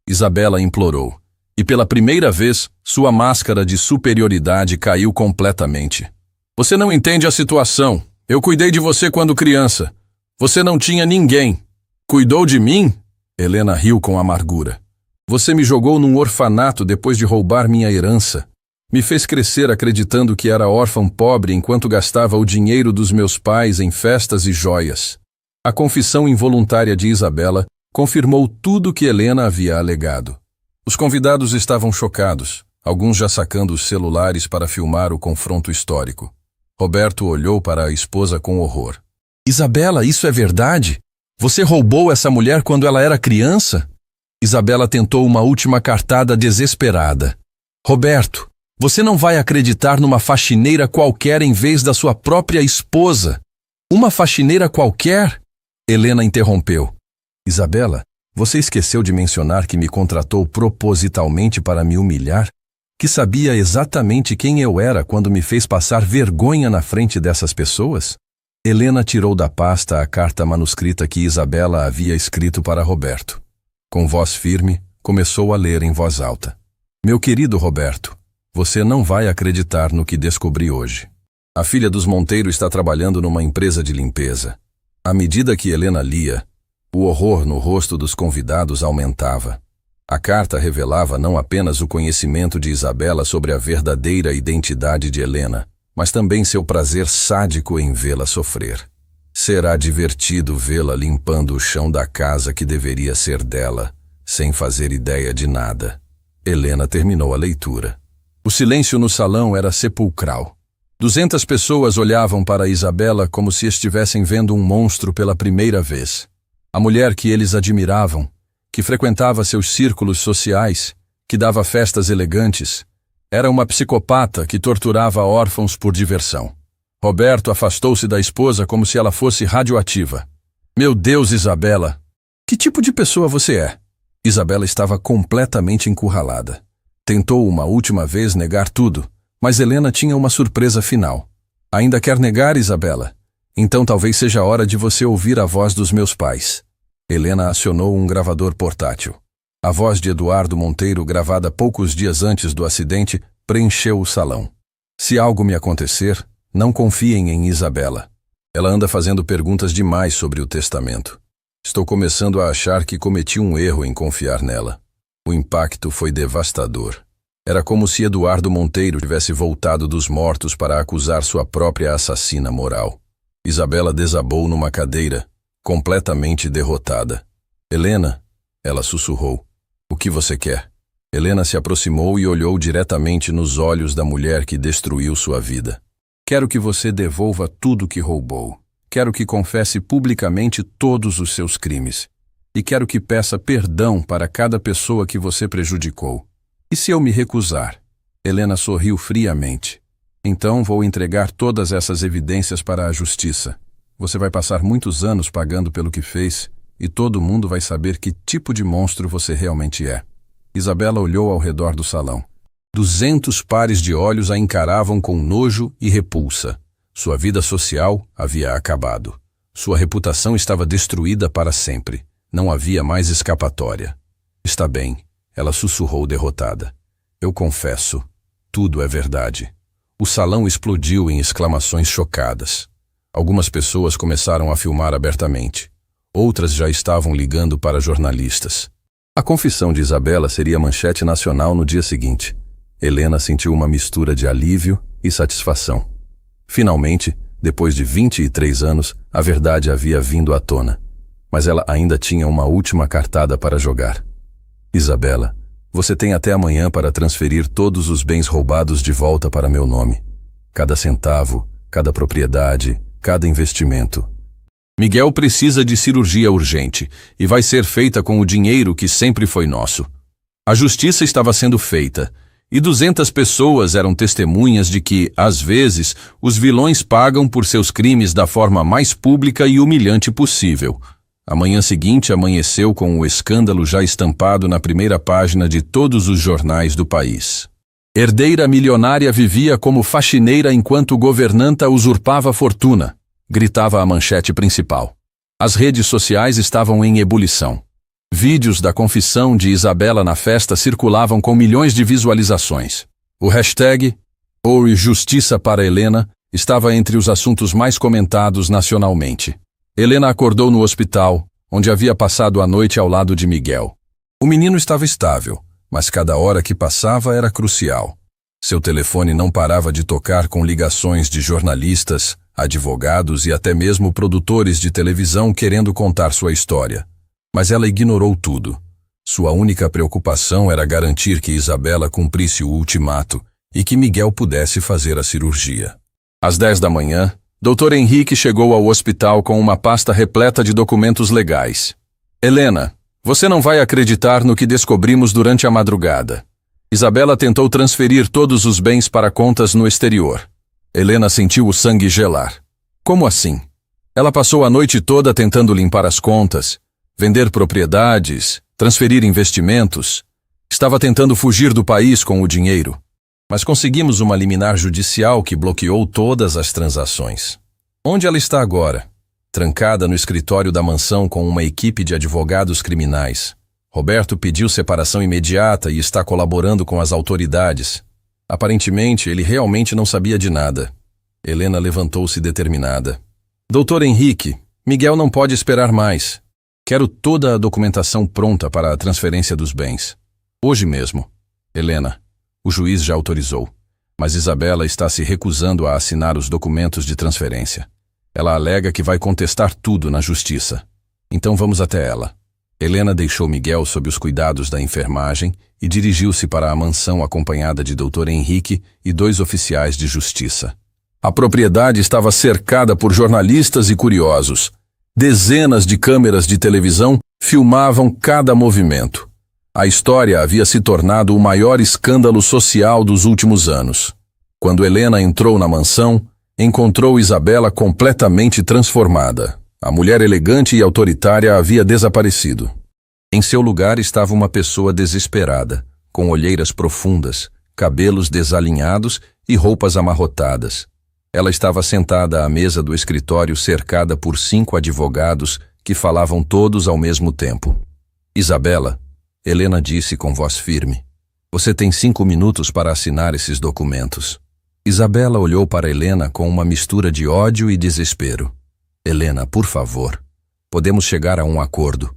Isabela implorou. E pela primeira vez, sua máscara de superioridade caiu completamente. Você não entende a situação. Eu cuidei de você quando criança. Você não tinha ninguém. Cuidou de mim? Helena riu com amargura. Você me jogou num orfanato depois de roubar minha herança. Me fez crescer acreditando que era órfão pobre enquanto gastava o dinheiro dos meus pais em festas e joias. A confissão involuntária de Isabela confirmou tudo que Helena havia alegado. Os convidados estavam chocados, alguns já sacando os celulares para filmar o confronto histórico. Roberto olhou para a esposa com horror. Isabela, isso é verdade? Você roubou essa mulher quando ela era criança? Isabela tentou uma última cartada desesperada. Roberto, você não vai acreditar numa faxineira qualquer em vez da sua própria esposa. Uma faxineira qualquer? Helena interrompeu. Isabela, você esqueceu de mencionar que me contratou propositalmente para me humilhar? Que sabia exatamente quem eu era quando me fez passar vergonha na frente dessas pessoas? Helena tirou da pasta a carta manuscrita que Isabela havia escrito para Roberto. Com voz firme, começou a ler em voz alta. Meu querido Roberto, você não vai acreditar no que descobri hoje. A filha dos Monteiro está trabalhando numa empresa de limpeza. À medida que Helena lia, o horror no rosto dos convidados aumentava. A carta revelava não apenas o conhecimento de Isabela sobre a verdadeira identidade de Helena, mas também seu prazer sádico em vê-la sofrer. Será divertido vê-la limpando o chão da casa que deveria ser dela, sem fazer ideia de nada. Helena terminou a leitura. O silêncio no salão era sepulcral. 200 pessoas olhavam para Isabela como se estivessem vendo um monstro pela primeira vez. A mulher que eles admiravam, que frequentava seus círculos sociais, que dava festas elegantes, era uma psicopata que torturava órfãos por diversão. Roberto afastou-se da esposa como se ela fosse radioativa. Meu Deus, Isabela! Que tipo de pessoa você é? Isabela estava completamente encurralada. Tentou uma última vez negar tudo, mas Helena tinha uma surpresa final. Ainda quer negar, Isabela? Então talvez seja a hora de você ouvir a voz dos meus pais. Helena acionou um gravador portátil. A voz de Eduardo Monteiro, gravada poucos dias antes do acidente, preencheu o salão. Se algo me acontecer, não confiem em Isabela. Ela anda fazendo perguntas demais sobre o testamento. Estou começando a achar que cometi um erro em confiar nela. O impacto foi devastador. Era como se Eduardo Monteiro tivesse voltado dos mortos para acusar sua própria assassina moral. Isabela desabou numa cadeira, completamente derrotada. Helena, ela sussurrou. O que você quer? Helena se aproximou e olhou diretamente nos olhos da mulher que destruiu sua vida. Quero que você devolva tudo que roubou. Quero que confesse publicamente todos os seus crimes. E quero que peça perdão para cada pessoa que você prejudicou. E se eu me recusar? Helena sorriu friamente. Então vou entregar todas essas evidências para a justiça. Você vai passar muitos anos pagando pelo que fez, e todo mundo vai saber que tipo de monstro você realmente é. Isabela olhou ao redor do salão. 200 pares de olhos a encaravam com nojo e repulsa. Sua vida social havia acabado. Sua reputação estava destruída para sempre. Não havia mais escapatória. Está bem, ela sussurrou derrotada. Eu confesso, tudo é verdade. O salão explodiu em exclamações chocadas. Algumas pessoas começaram a filmar abertamente. Outras já estavam ligando para jornalistas. A confissão de Isabela seria manchete nacional no dia seguinte. Helena sentiu uma mistura de alívio e satisfação. Finalmente, depois de 23 anos, a verdade havia vindo à tona. Mas ela ainda tinha uma última cartada para jogar. Isabela, você tem até amanhã para transferir todos os bens roubados de volta para meu nome. Cada centavo, cada propriedade, cada investimento. Miguel precisa de cirurgia urgente e vai ser feita com o dinheiro que sempre foi nosso. A justiça estava sendo feita e 200 pessoas eram testemunhas de que, às vezes, os vilões pagam por seus crimes da forma mais pública e humilhante possível. A manhã seguinte amanheceu com o escândalo já estampado na primeira página de todos os jornais do país. Herdeira milionária vivia como faxineira enquanto governanta usurpava fortuna, gritava a manchete principal. As redes sociais estavam em ebulição. Vídeos da confissão de Isabela na festa circulavam com milhões de visualizações. O hashtag #Ouro Justiça para Helena estava entre os assuntos mais comentados nacionalmente. Helena acordou no hospital, onde havia passado a noite ao lado de Miguel. O menino estava estável, mas cada hora que passava era crucial. Seu telefone não parava de tocar com ligações de jornalistas, advogados e até mesmo produtores de televisão querendo contar sua história. Mas ela ignorou tudo. Sua única preocupação era garantir que Isabela cumprisse o ultimato e que Miguel pudesse fazer a cirurgia. Às 10 da manhã, Dr. Henrique chegou ao hospital com uma pasta repleta de documentos legais. Helena, você não vai acreditar no que descobrimos durante a madrugada. Isabela tentou transferir todos os bens para contas no exterior. Helena sentiu o sangue gelar. Como assim? Ela passou a noite toda tentando limpar as contas, vender propriedades, transferir investimentos. Estava tentando fugir do país com o dinheiro. Mas conseguimos uma liminar judicial que bloqueou todas as transações. Onde ela está agora? Trancada no escritório da mansão com uma equipe de advogados criminais. Roberto pediu separação imediata e está colaborando com as autoridades. Aparentemente, ele realmente não sabia de nada. Helena levantou-se determinada. Doutor Henrique, Miguel não pode esperar mais. Quero toda a documentação pronta para a transferência dos bens. Hoje mesmo. Helena, o juiz já autorizou, mas Isabela está se recusando a assinar os documentos de transferência. Ela alega que vai contestar tudo na justiça. Então vamos até ela. Helena deixou Miguel sob os cuidados da enfermagem e dirigiu-se para a mansão acompanhada de Dr. Henrique e 2 oficiais de justiça. A propriedade estava cercada por jornalistas e curiosos. Dezenas de câmeras de televisão filmavam cada movimento. A história havia se tornado o maior escândalo social dos últimos anos. Quando Helena entrou na mansão, encontrou Isabela completamente transformada. A mulher elegante e autoritária havia desaparecido. Em seu lugar estava uma pessoa desesperada, com olheiras profundas, cabelos desalinhados e roupas amarrotadas. Ela estava sentada à mesa do escritório cercada por 5 advogados que falavam todos ao mesmo tempo. Isabela, Helena disse com voz firme, você tem 5 minutos para assinar esses documentos. Isabela olhou para Helena com uma mistura de ódio e desespero. Helena, por favor, Podemos chegar a um acordo.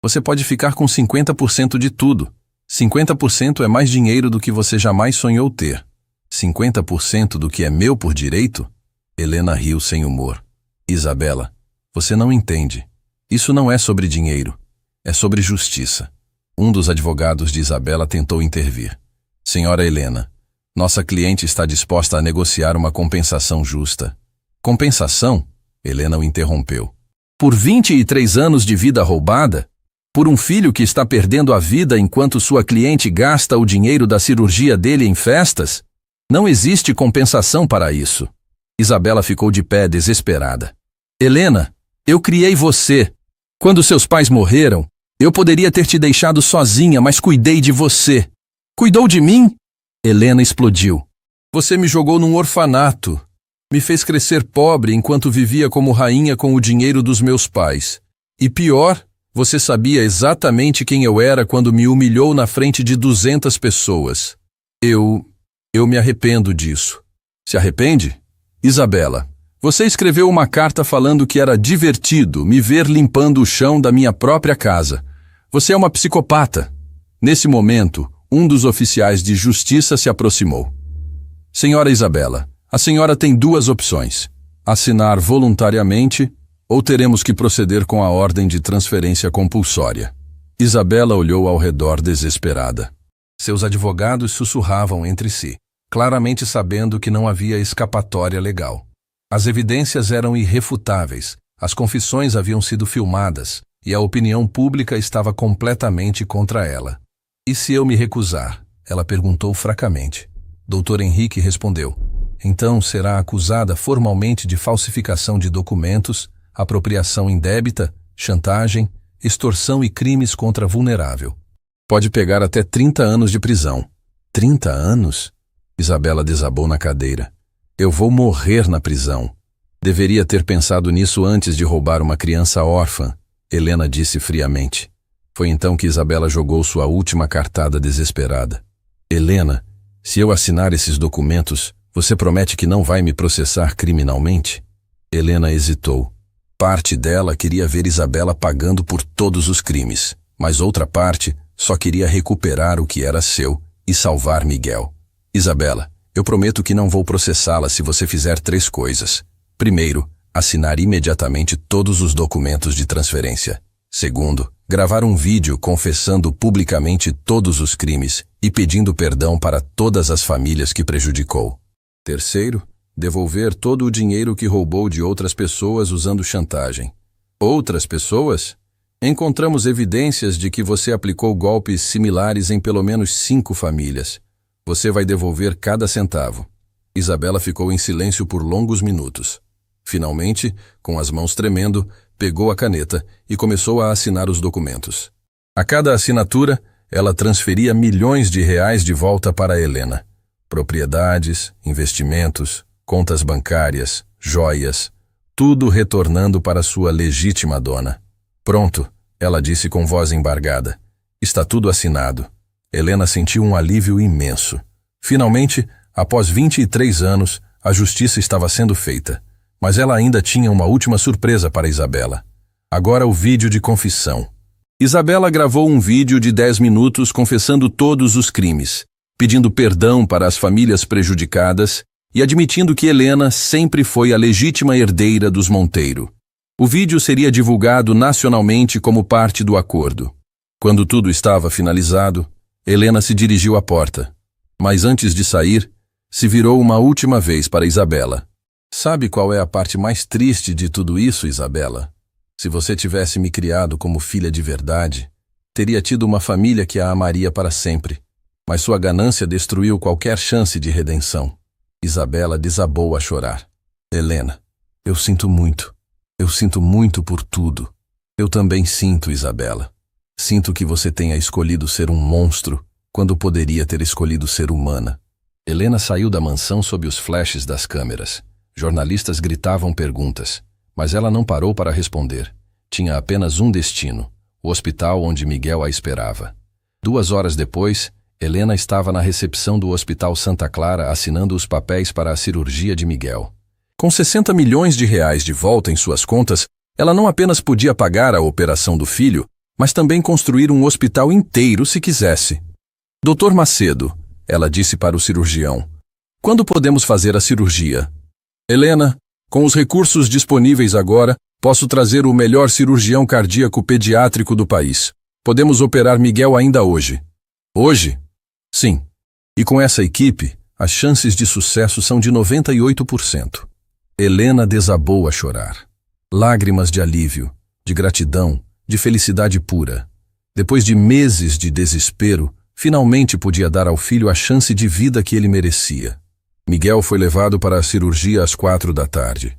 Você pode ficar com 50% de tudo. 50% é mais dinheiro do que você jamais sonhou ter. 50% do que é meu por direito? Helena riu sem humor. Isabela, você não entende. Isso não é sobre dinheiro. É sobre justiça. Um dos advogados de Isabela tentou intervir. Senhora Helena, nossa cliente está disposta a negociar uma compensação justa. Compensação? Helena o interrompeu. Por 23 anos de vida roubada? Por um filho que está perdendo a vida enquanto sua cliente gasta o dinheiro da cirurgia dele em festas? Não existe compensação para isso. Isabela ficou de pé desesperada. Helena, eu criei você. Quando seus pais morreram, eu poderia ter te deixado sozinha, mas cuidei de você. Cuidou de mim? Helena explodiu. Você me jogou num orfanato. Me fez crescer pobre enquanto vivia como rainha com o dinheiro dos meus pais. E pior, você sabia exatamente quem eu era quando me humilhou na frente de 200 pessoas. Eu me arrependo disso. Se arrepende? Isabela, você escreveu uma carta falando que era divertido me ver limpando o chão da minha própria casa. Você é uma psicopata. Nesse momento, um dos oficiais de justiça se aproximou. Senhora Isabela, a senhora tem duas opções. Assinar voluntariamente ou teremos que proceder com a ordem de transferência compulsória. Isabela olhou ao redor desesperada. Seus advogados sussurravam entre si, claramente sabendo que não havia escapatória legal. As evidências eram irrefutáveis, as confissões haviam sido filmadas e a opinião pública estava completamente contra ela. E se eu me recusar? Ela perguntou fracamente. Dr. Henrique respondeu. Então será acusada formalmente de falsificação de documentos, apropriação indébita, chantagem, extorsão e crimes contra vulnerável. Pode pegar até 30 anos de prisão. 30 anos? Isabela desabou na cadeira. Eu vou morrer na prisão. Deveria ter pensado nisso antes de roubar uma criança órfã, Helena disse friamente. Foi então que Isabela jogou sua última cartada desesperada. Helena, se eu assinar esses documentos, você promete que não vai me processar criminalmente? Helena hesitou. Parte dela queria ver Isabela pagando por todos os crimes, mas outra parte só queria recuperar o que era seu e salvar Miguel. Isabela, eu prometo que não vou processá-la se você fizer 3 coisas. Primeiro, assinar imediatamente todos os documentos de transferência. Segundo, gravar um vídeo confessando publicamente todos os crimes e pedindo perdão para todas as famílias que prejudicou. Terceiro, devolver todo o dinheiro que roubou de outras pessoas usando chantagem. Outras pessoas? Encontramos evidências de que você aplicou golpes similares em pelo menos 5 famílias. Você vai devolver cada centavo. Isabela ficou em silêncio por longos minutos. Finalmente, com as mãos tremendo, pegou a caneta e começou a assinar os documentos. A cada assinatura, ela transferia milhões de reais de volta para Helena. Propriedades, investimentos, contas bancárias, joias, tudo retornando para sua legítima dona. Pronto, ela disse com voz embargada. Está tudo assinado. Helena sentiu um alívio imenso. Finalmente, após 23 anos, a justiça estava sendo feita. Mas ela ainda tinha uma última surpresa para Isabela. Agora o vídeo de confissão. Isabela gravou um vídeo de 10 minutos confessando todos os crimes, pedindo perdão para as famílias prejudicadas e admitindo que Helena sempre foi a legítima herdeira dos Monteiro. O vídeo seria divulgado nacionalmente como parte do acordo. Quando tudo estava finalizado, Helena se dirigiu à porta. Mas antes de sair, se virou uma última vez para Isabela. Sabe qual é a parte mais triste de tudo isso, Isabela? Se você tivesse me criado como filha de verdade, teria tido uma família que a amaria para sempre. Mas sua ganância destruiu qualquer chance de redenção. Isabela desabou a chorar. Helena, eu sinto muito. Eu sinto muito por tudo. Eu também sinto, Isabela. Sinto que você tenha escolhido ser um monstro, quando poderia ter escolhido ser humana. Helena saiu da mansão sob os flashes das câmeras. Jornalistas gritavam perguntas, mas ela não parou para responder. Tinha apenas um destino, o hospital onde Miguel a esperava. 2 horas depois, Helena estava na recepção do Hospital Santa Clara assinando os papéis para a cirurgia de Miguel. Com 60 milhões de reais de volta em suas contas, Ela não apenas podia pagar a operação do filho, mas também construir um hospital inteiro se quisesse. Dr. Macedo, ela disse para o cirurgião, quando podemos fazer a cirurgia? Helena, com os recursos disponíveis agora, posso trazer o melhor cirurgião cardíaco pediátrico do país. Podemos operar Miguel ainda hoje. Hoje? Sim. E com essa equipe, as chances de sucesso são de 98%. Helena desabou a chorar. Lágrimas de alívio, de gratidão, de felicidade pura. Depois de meses de desespero, finalmente podia dar ao filho a chance de vida que ele merecia. Miguel foi levado para a cirurgia às 4 da tarde.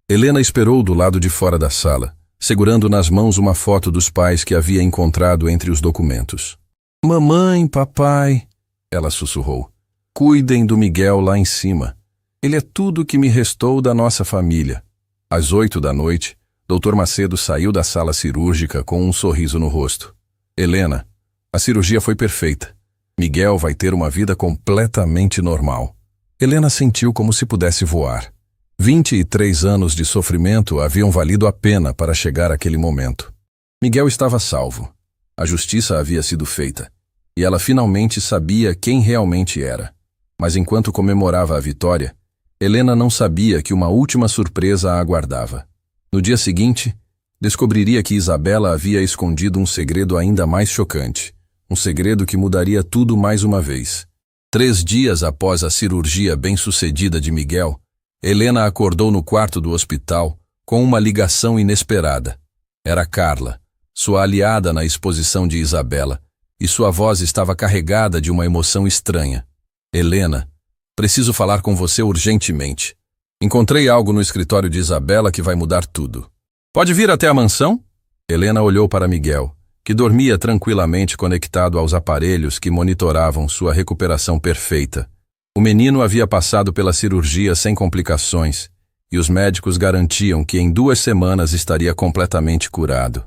Helena esperou do lado de fora da sala, segurando nas mãos uma foto dos pais que havia encontrado entre os documentos. Mamãe, papai, ela sussurrou, cuidem do Miguel lá em cima. Ele é tudo que me restou da nossa família. Às 8 da noite, Dr. Macedo saiu da sala cirúrgica com um sorriso no rosto. Helena, a cirurgia foi perfeita. Miguel vai ter uma vida completamente normal. Helena sentiu como se pudesse voar. 23 anos de sofrimento haviam valido a pena para chegar àquele momento. Miguel estava salvo. A justiça havia sido feita. E ela finalmente sabia quem realmente era. Mas enquanto comemorava a vitória, Helena não sabia que uma última surpresa a aguardava. No dia seguinte, descobriria que Isabela havia escondido um segredo ainda mais chocante. Um segredo que mudaria tudo mais uma vez. 3 dias após a cirurgia bem-sucedida de Miguel, Helena acordou no quarto do hospital com uma ligação inesperada. Era Carla, sua aliada na exposição de Isabela, e sua voz estava carregada de uma emoção estranha. Helena, preciso falar com você urgentemente. Encontrei algo no escritório de Isabela que vai mudar tudo. Pode vir até a mansão? Helena olhou para Miguel, que dormia tranquilamente conectado aos aparelhos que monitoravam sua recuperação perfeita. O menino havia passado pela cirurgia sem complicações, e os médicos garantiam que em 2 semanas estaria completamente curado.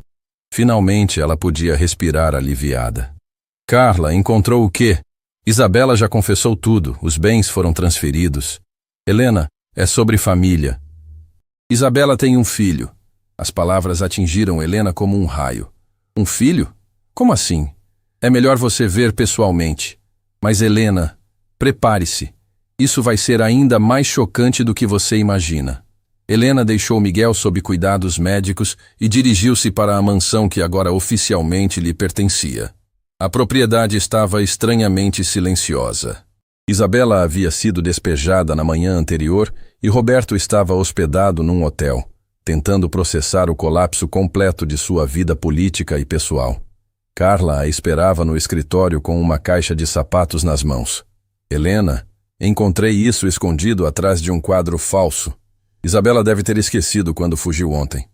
Finalmente ela podia respirar aliviada. Carla encontrou o quê? Isabela já confessou tudo, os bens foram transferidos. Helena, é sobre família. Isabela tem um filho. As palavras atingiram Helena como um raio. Um filho? Como assim? É melhor você ver pessoalmente. Mas Helena, prepare-se. Isso vai ser ainda mais chocante do que você imagina. Helena deixou Miguel sob cuidados médicos e dirigiu-se para a mansão que agora oficialmente lhe pertencia. A propriedade estava estranhamente silenciosa. Isabela havia sido despejada na manhã anterior e Roberto estava hospedado num hotel, tentando processar o colapso completo de sua vida política e pessoal. Carla a esperava no escritório com uma caixa de sapatos nas mãos. Helena, encontrei isso escondido atrás de um quadro falso. Isabela deve ter esquecido quando fugiu ontem.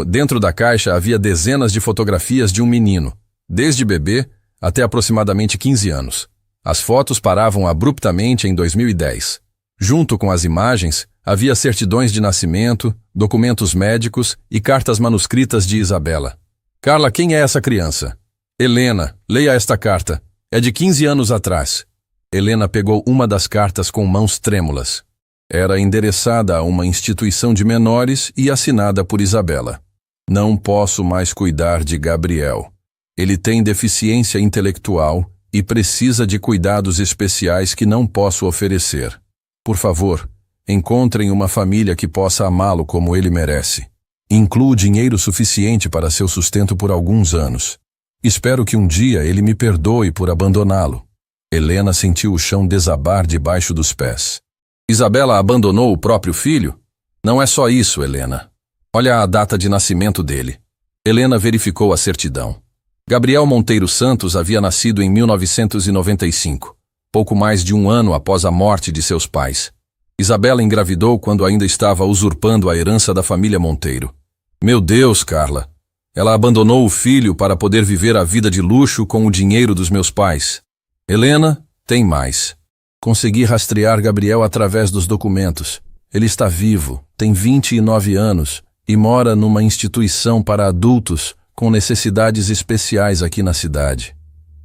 Dentro da caixa havia dezenas de fotografias de um menino, desde bebê até aproximadamente 15 anos. As fotos paravam abruptamente em 2010. Junto com as imagens, havia certidões de nascimento, documentos médicos e cartas manuscritas de Isabela. Carla, quem é essa criança? Helena, leia esta carta. É de 15 anos atrás. Helena pegou uma das cartas com mãos trêmulas. Era endereçada a uma instituição de menores e assinada por Isabela. Não posso mais cuidar de Gabriel. Ele tem deficiência intelectual e precisa de cuidados especiais que não posso oferecer. Por favor, encontrem uma família que possa amá-lo como ele merece. Incluo dinheiro suficiente para seu sustento por alguns anos. Espero que um dia ele me perdoe por abandoná-lo. Helena sentiu o chão desabar debaixo dos pés. Isabela abandonou o próprio filho? Não é só isso, Helena. Olha a data de nascimento dele. Helena verificou a certidão. Gabriel Monteiro Santos havia nascido em 1995, pouco mais de 1 ano após a morte de seus pais. Isabela engravidou quando ainda estava usurpando a herança da família Monteiro. Meu Deus, Carla! Ela abandonou o filho para poder viver a vida de luxo com o dinheiro dos meus pais. Helena, tem mais. Consegui rastrear Gabriel através dos documentos. Ele está vivo, tem 29 anos e mora numa instituição para adultos com necessidades especiais aqui na cidade.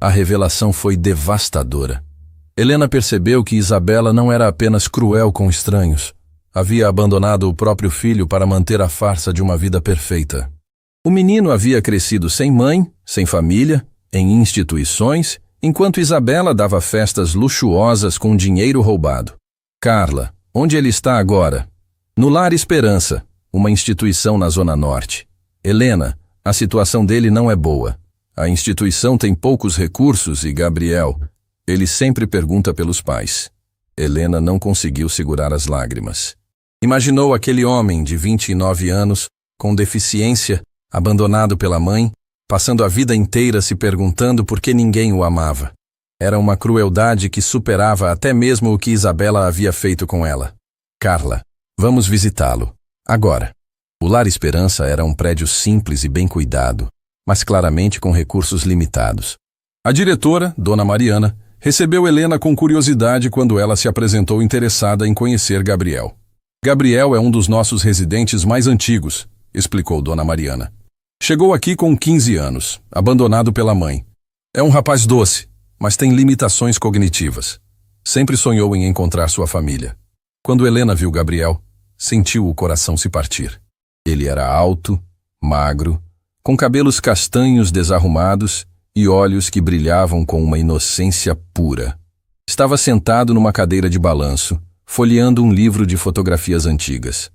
A revelação foi devastadora. Helena percebeu que Isabela não era apenas cruel com estranhos. havia abandonado o próprio filho para manter a farsa de uma vida perfeita. O menino havia crescido sem mãe, sem família, em instituições, enquanto Isabela dava festas luxuosas com dinheiro roubado. Carla, onde ele está agora? No Lar Esperança, uma instituição na Zona Norte. Helena, a situação dele não é boa. A instituição tem poucos recursos e Gabriel, ele sempre pergunta pelos pais. Helena não conseguiu segurar as lágrimas. Imaginou aquele homem de 29 anos, com deficiência, abandonado pela mãe, passando a vida inteira se perguntando por que ninguém o amava. Era uma crueldade que superava até mesmo o que Isabela havia feito com ela. Carla, vamos visitá-lo. Agora. O Lar Esperança era um prédio simples e bem cuidado, mas claramente com recursos limitados. A diretora, Dona Mariana, recebeu Helena com curiosidade quando ela se apresentou interessada em conhecer Gabriel. Gabriel é um dos nossos residentes mais antigos, explicou Dona Mariana. Chegou aqui com 15 anos, abandonado pela mãe. É um rapaz doce, mas tem limitações cognitivas. Sempre sonhou em encontrar sua família. Quando Helena viu Gabriel, sentiu o coração se partir. Ele era alto, magro, com cabelos castanhos desarrumados e olhos que brilhavam com uma inocência pura. Estava sentado numa cadeira de balanço, folheando um livro de fotografias antigas.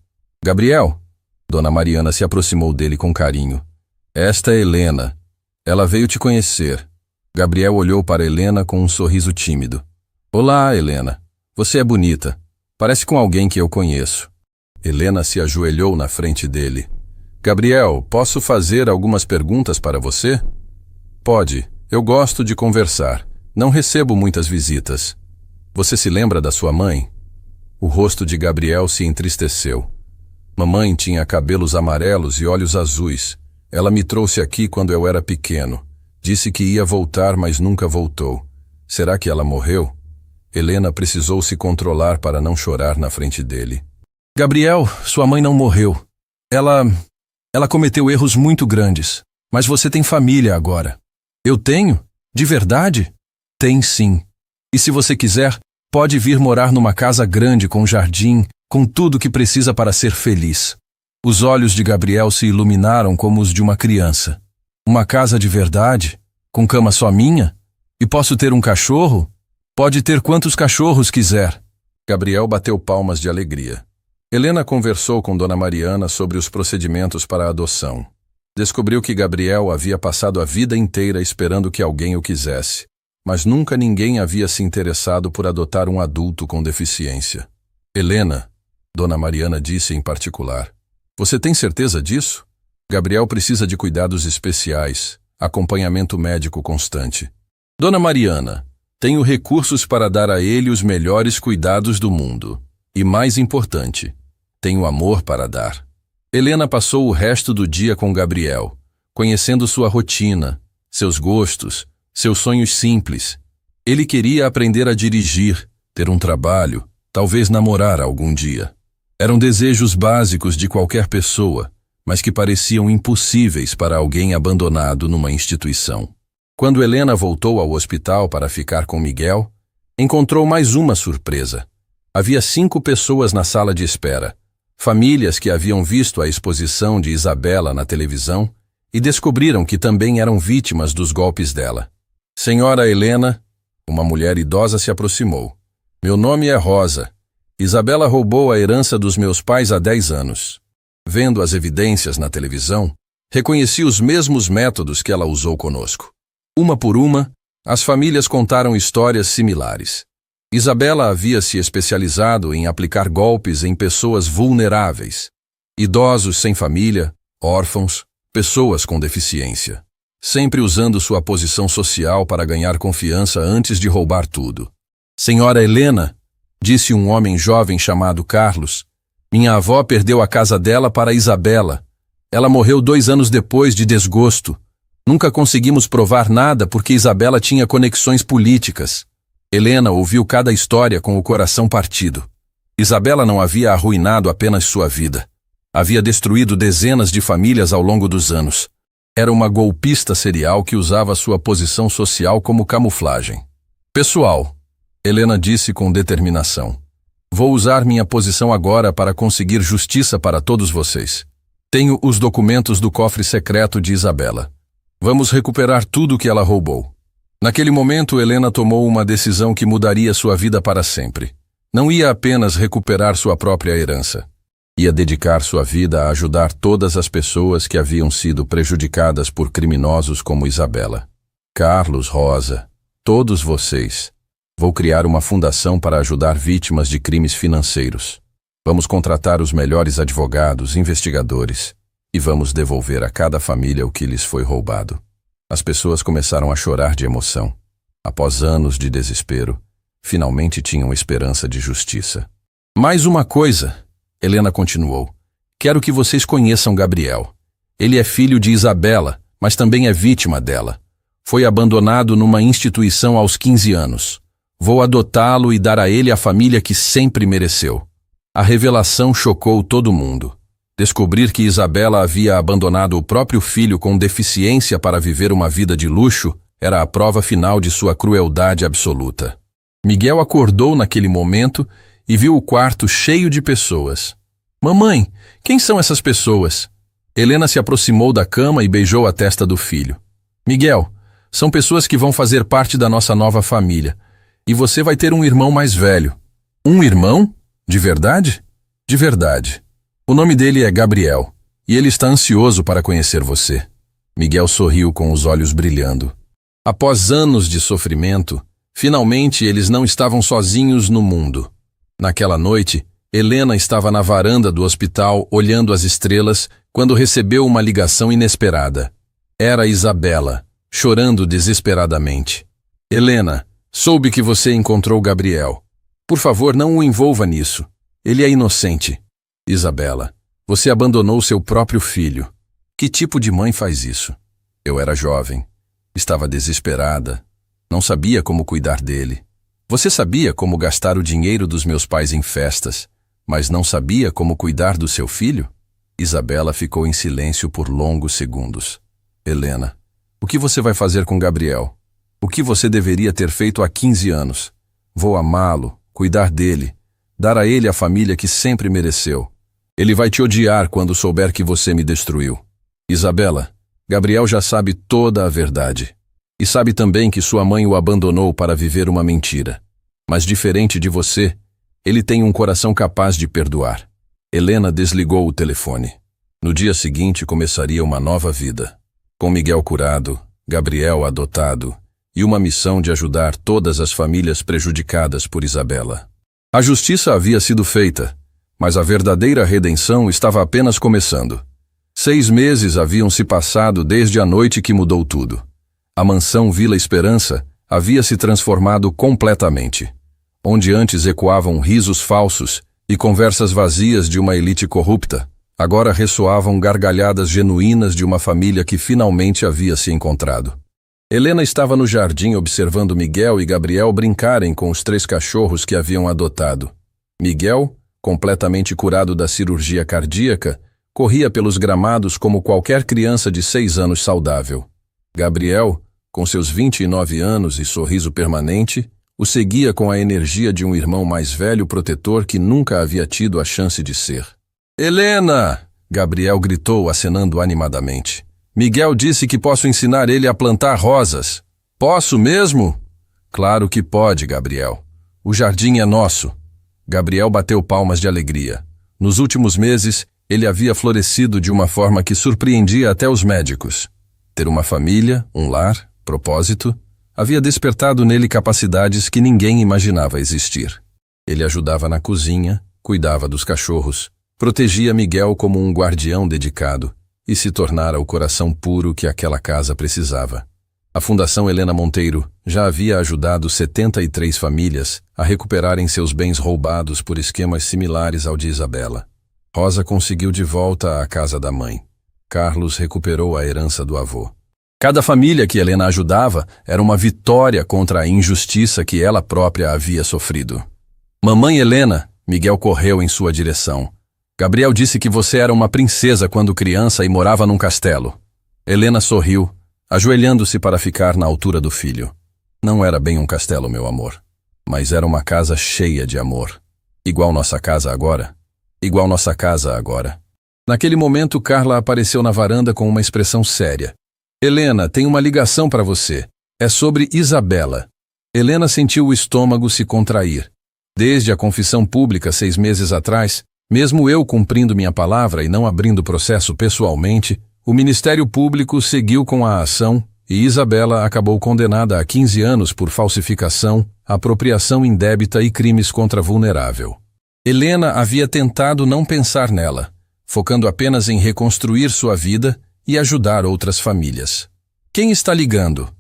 Gabriel, Dona Mariana se aproximou dele com carinho. Esta é Helena. Ela veio te conhecer. Gabriel olhou para Helena com um sorriso tímido. Olá, Helena. Você é bonita. Parece com alguém que eu conheço. Helena se ajoelhou na frente dele. Gabriel, posso fazer algumas perguntas para você? Pode. Eu gosto de conversar. Não recebo muitas visitas. Você se lembra da sua mãe? O rosto de Gabriel se entristeceu. Mamãe tinha cabelos amarelos e olhos azuis. Ela me trouxe aqui quando eu era pequeno. Disse que ia voltar, mas nunca voltou. Será que ela morreu? Helena precisou se controlar para não chorar na frente dele. Gabriel, sua mãe não morreu. Ela cometeu erros muito grandes. Mas você tem família agora. Eu tenho? De verdade? Tem sim. E se você quiser, pode vir morar numa casa grande com jardim, com tudo que precisa para ser feliz. Os olhos de Gabriel se iluminaram como os de uma criança. Uma casa de verdade? Com cama só minha? E posso ter um cachorro? Pode ter quantos cachorros quiser. Gabriel bateu palmas de alegria. Helena conversou com Dona Mariana sobre os procedimentos para a adoção. Descobriu que Gabriel havia passado a vida inteira esperando que alguém o quisesse, mas nunca ninguém havia se interessado por adotar um adulto com deficiência. Helena, Dona Mariana disse em particular, você tem certeza disso? Gabriel precisa de cuidados especiais, acompanhamento médico constante. Dona Mariana, tenho recursos para dar a ele os melhores cuidados do mundo. E mais importante, tenho amor para dar. Helena passou o resto do dia com Gabriel, conhecendo sua rotina, seus gostos, seus sonhos simples. Ele queria aprender a dirigir, ter um trabalho, talvez namorar algum dia. Eram desejos básicos de qualquer pessoa, mas que pareciam impossíveis para alguém abandonado numa instituição. Quando Helena voltou ao hospital para ficar com Miguel, encontrou mais uma surpresa. Havia 5 pessoas na sala de espera, famílias que haviam visto a exposição de Isabela na televisão e descobriram que também eram vítimas dos golpes dela. Senhora Helena, uma mulher idosa se aproximou. Meu nome é Rosa. Isabela roubou a herança dos meus pais há 10 anos. Vendo as evidências na televisão, reconheci os mesmos métodos que ela usou conosco. Uma por uma, as famílias contaram histórias similares. Isabela havia se especializado em aplicar golpes em pessoas vulneráveis, idosos sem família, órfãos, pessoas com deficiência, sempre usando sua posição social para ganhar confiança antes de roubar tudo. Senhora Helena, disse um homem jovem chamado Carlos, minha avó perdeu a casa dela para Isabela. Ela morreu 2 anos depois de desgosto. Nunca conseguimos provar nada porque Isabela tinha conexões políticas. Helena ouviu cada história com o coração partido. Isabela não havia arruinado apenas sua vida. Havia destruído dezenas de famílias ao longo dos anos. Era uma golpista serial que usava sua posição social como camuflagem. Pessoal, Helena disse com determinação, Vou usar minha posição agora para conseguir justiça para todos vocês. Tenho os documentos do cofre secreto de Isabela. Vamos recuperar tudo que ela roubou. Naquele momento, Helena tomou uma decisão que mudaria sua vida para sempre. Não ia apenas recuperar sua própria herança. Ia dedicar sua vida a ajudar todas as pessoas que haviam sido prejudicadas por criminosos como Isabela. Carlos, Rosa, todos vocês. Vou criar uma fundação para ajudar vítimas de crimes financeiros. Vamos contratar os melhores advogados, investigadores, e vamos devolver a cada família o que lhes foi roubado. As pessoas começaram a chorar de emoção. Após anos de desespero, finalmente tinham esperança de justiça. Mais uma coisa, Helena continuou. Quero que vocês conheçam Gabriel. Ele é filho de Isabela, mas também é vítima dela. Foi abandonado numa instituição aos 15 anos. Vou adotá-lo e dar a ele a família que sempre mereceu. A revelação chocou todo mundo. Descobrir que Isabela havia abandonado o próprio filho com deficiência para viver uma vida de luxo era a prova final de sua crueldade absoluta. Miguel acordou naquele momento e viu o quarto cheio de pessoas. Mamãe, quem são essas pessoas? Helena se aproximou da cama e beijou a testa do filho. Miguel, são pessoas que vão fazer parte da nossa nova família. E você vai ter um irmão mais velho. Um irmão? De verdade? De verdade. O nome dele é Gabriel, e ele está ansioso para conhecer você. Miguel sorriu com os olhos brilhando. Após anos de sofrimento, finalmente eles não estavam sozinhos no mundo. Naquela noite, Helena estava na varanda do hospital olhando as estrelas quando recebeu uma ligação inesperada. Era Isabela, chorando desesperadamente. Helena, soube que você encontrou Gabriel. Por favor, não o envolva nisso. Ele é inocente. Isabela, você abandonou seu próprio filho. Que tipo de mãe faz isso? Eu era jovem. Estava desesperada. Não sabia como cuidar dele. Você sabia como gastar o dinheiro dos meus pais em festas, mas não sabia como cuidar do seu filho? Isabela ficou em silêncio por longos segundos. Helena, o que você vai fazer com Gabriel? O que você deveria ter feito há 15 anos? Vou amá-lo, cuidar dele, dar a ele a família que sempre mereceu. Ele vai te odiar quando souber que você me destruiu. Isabela, Gabriel já sabe toda a verdade. E sabe também que sua mãe o abandonou para viver uma mentira. Mas diferente de você, ele tem um coração capaz de perdoar. Helena desligou o telefone. No dia seguinte começaria uma nova vida. Com Miguel curado, Gabriel adotado e uma missão de ajudar todas as famílias prejudicadas por Isabela. A justiça havia sido feita, mas a verdadeira redenção estava apenas começando. 6 meses haviam se passado desde a noite que mudou tudo. A mansão Vila Esperança havia se transformado completamente. Onde antes ecoavam risos falsos e conversas vazias de uma elite corrupta, agora ressoavam gargalhadas genuínas de uma família que finalmente havia se encontrado. Helena estava no jardim observando Miguel e Gabriel brincarem com os 3 cachorros que haviam adotado. Miguel, completamente curado da cirurgia cardíaca, corria pelos gramados como qualquer criança de 6 anos saudável. Gabriel, com seus 29 anos e sorriso permanente, o seguia com a energia de um irmão mais velho protetor que nunca havia tido a chance de ser. Helena! Gabriel gritou, acenando animadamente. Miguel disse que posso ensinar ele a plantar rosas. Posso mesmo? Claro que pode, Gabriel. O jardim é nosso. Gabriel bateu palmas de alegria. Nos últimos meses, ele havia florescido de uma forma que surpreendia até os médicos. Ter uma família, um lar, propósito, havia despertado nele capacidades que ninguém imaginava existir. Ele ajudava na cozinha, cuidava dos cachorros, protegia Miguel como um guardião dedicado e se tornara o coração puro que aquela casa precisava. A Fundação Helena Monteiro já havia ajudado 73 famílias a recuperarem seus bens roubados por esquemas similares ao de Isabela. Rosa conseguiu de volta a casa da mãe. Carlos recuperou a herança do avô. Cada família que Helena ajudava era uma vitória contra a injustiça que ela própria havia sofrido. Mamãe Helena, Miguel correu em sua direção. Gabriel disse que você era uma princesa quando criança e morava num castelo. Helena sorriu, ajoelhando-se para ficar na altura do filho. Não era bem um castelo, meu amor, mas era uma casa cheia de amor. Igual nossa casa agora? Igual nossa casa agora. Naquele momento, Carla apareceu na varanda com uma expressão séria. Helena, tem uma ligação para você. É sobre Isabela. Helena sentiu o estômago se contrair. Desde a confissão pública 6 meses atrás, mesmo eu cumprindo minha palavra e não abrindo o processo pessoalmente, o Ministério Público seguiu com a ação e Isabela acabou condenada a 15 anos por falsificação, apropriação indébita e crimes contra vulnerável. Helena havia tentado não pensar nela, focando apenas em reconstruir sua vida e ajudar outras famílias. Quem está ligando?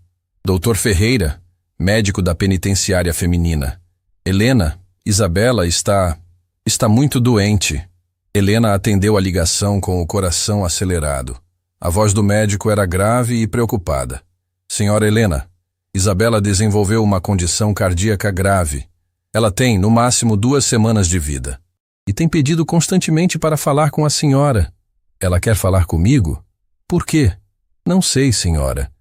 Dr. Ferreira, médico da penitenciária feminina. Helena, Isabela está muito doente. Helena atendeu a ligação com o coração acelerado. A voz do médico era grave e preocupada. Senhora Helena, Isabela desenvolveu uma condição cardíaca grave. Ela tem, no máximo, 2 semanas de vida. E tem pedido constantemente para falar com a senhora. Ela quer falar comigo? Por quê? Não sei, senhora.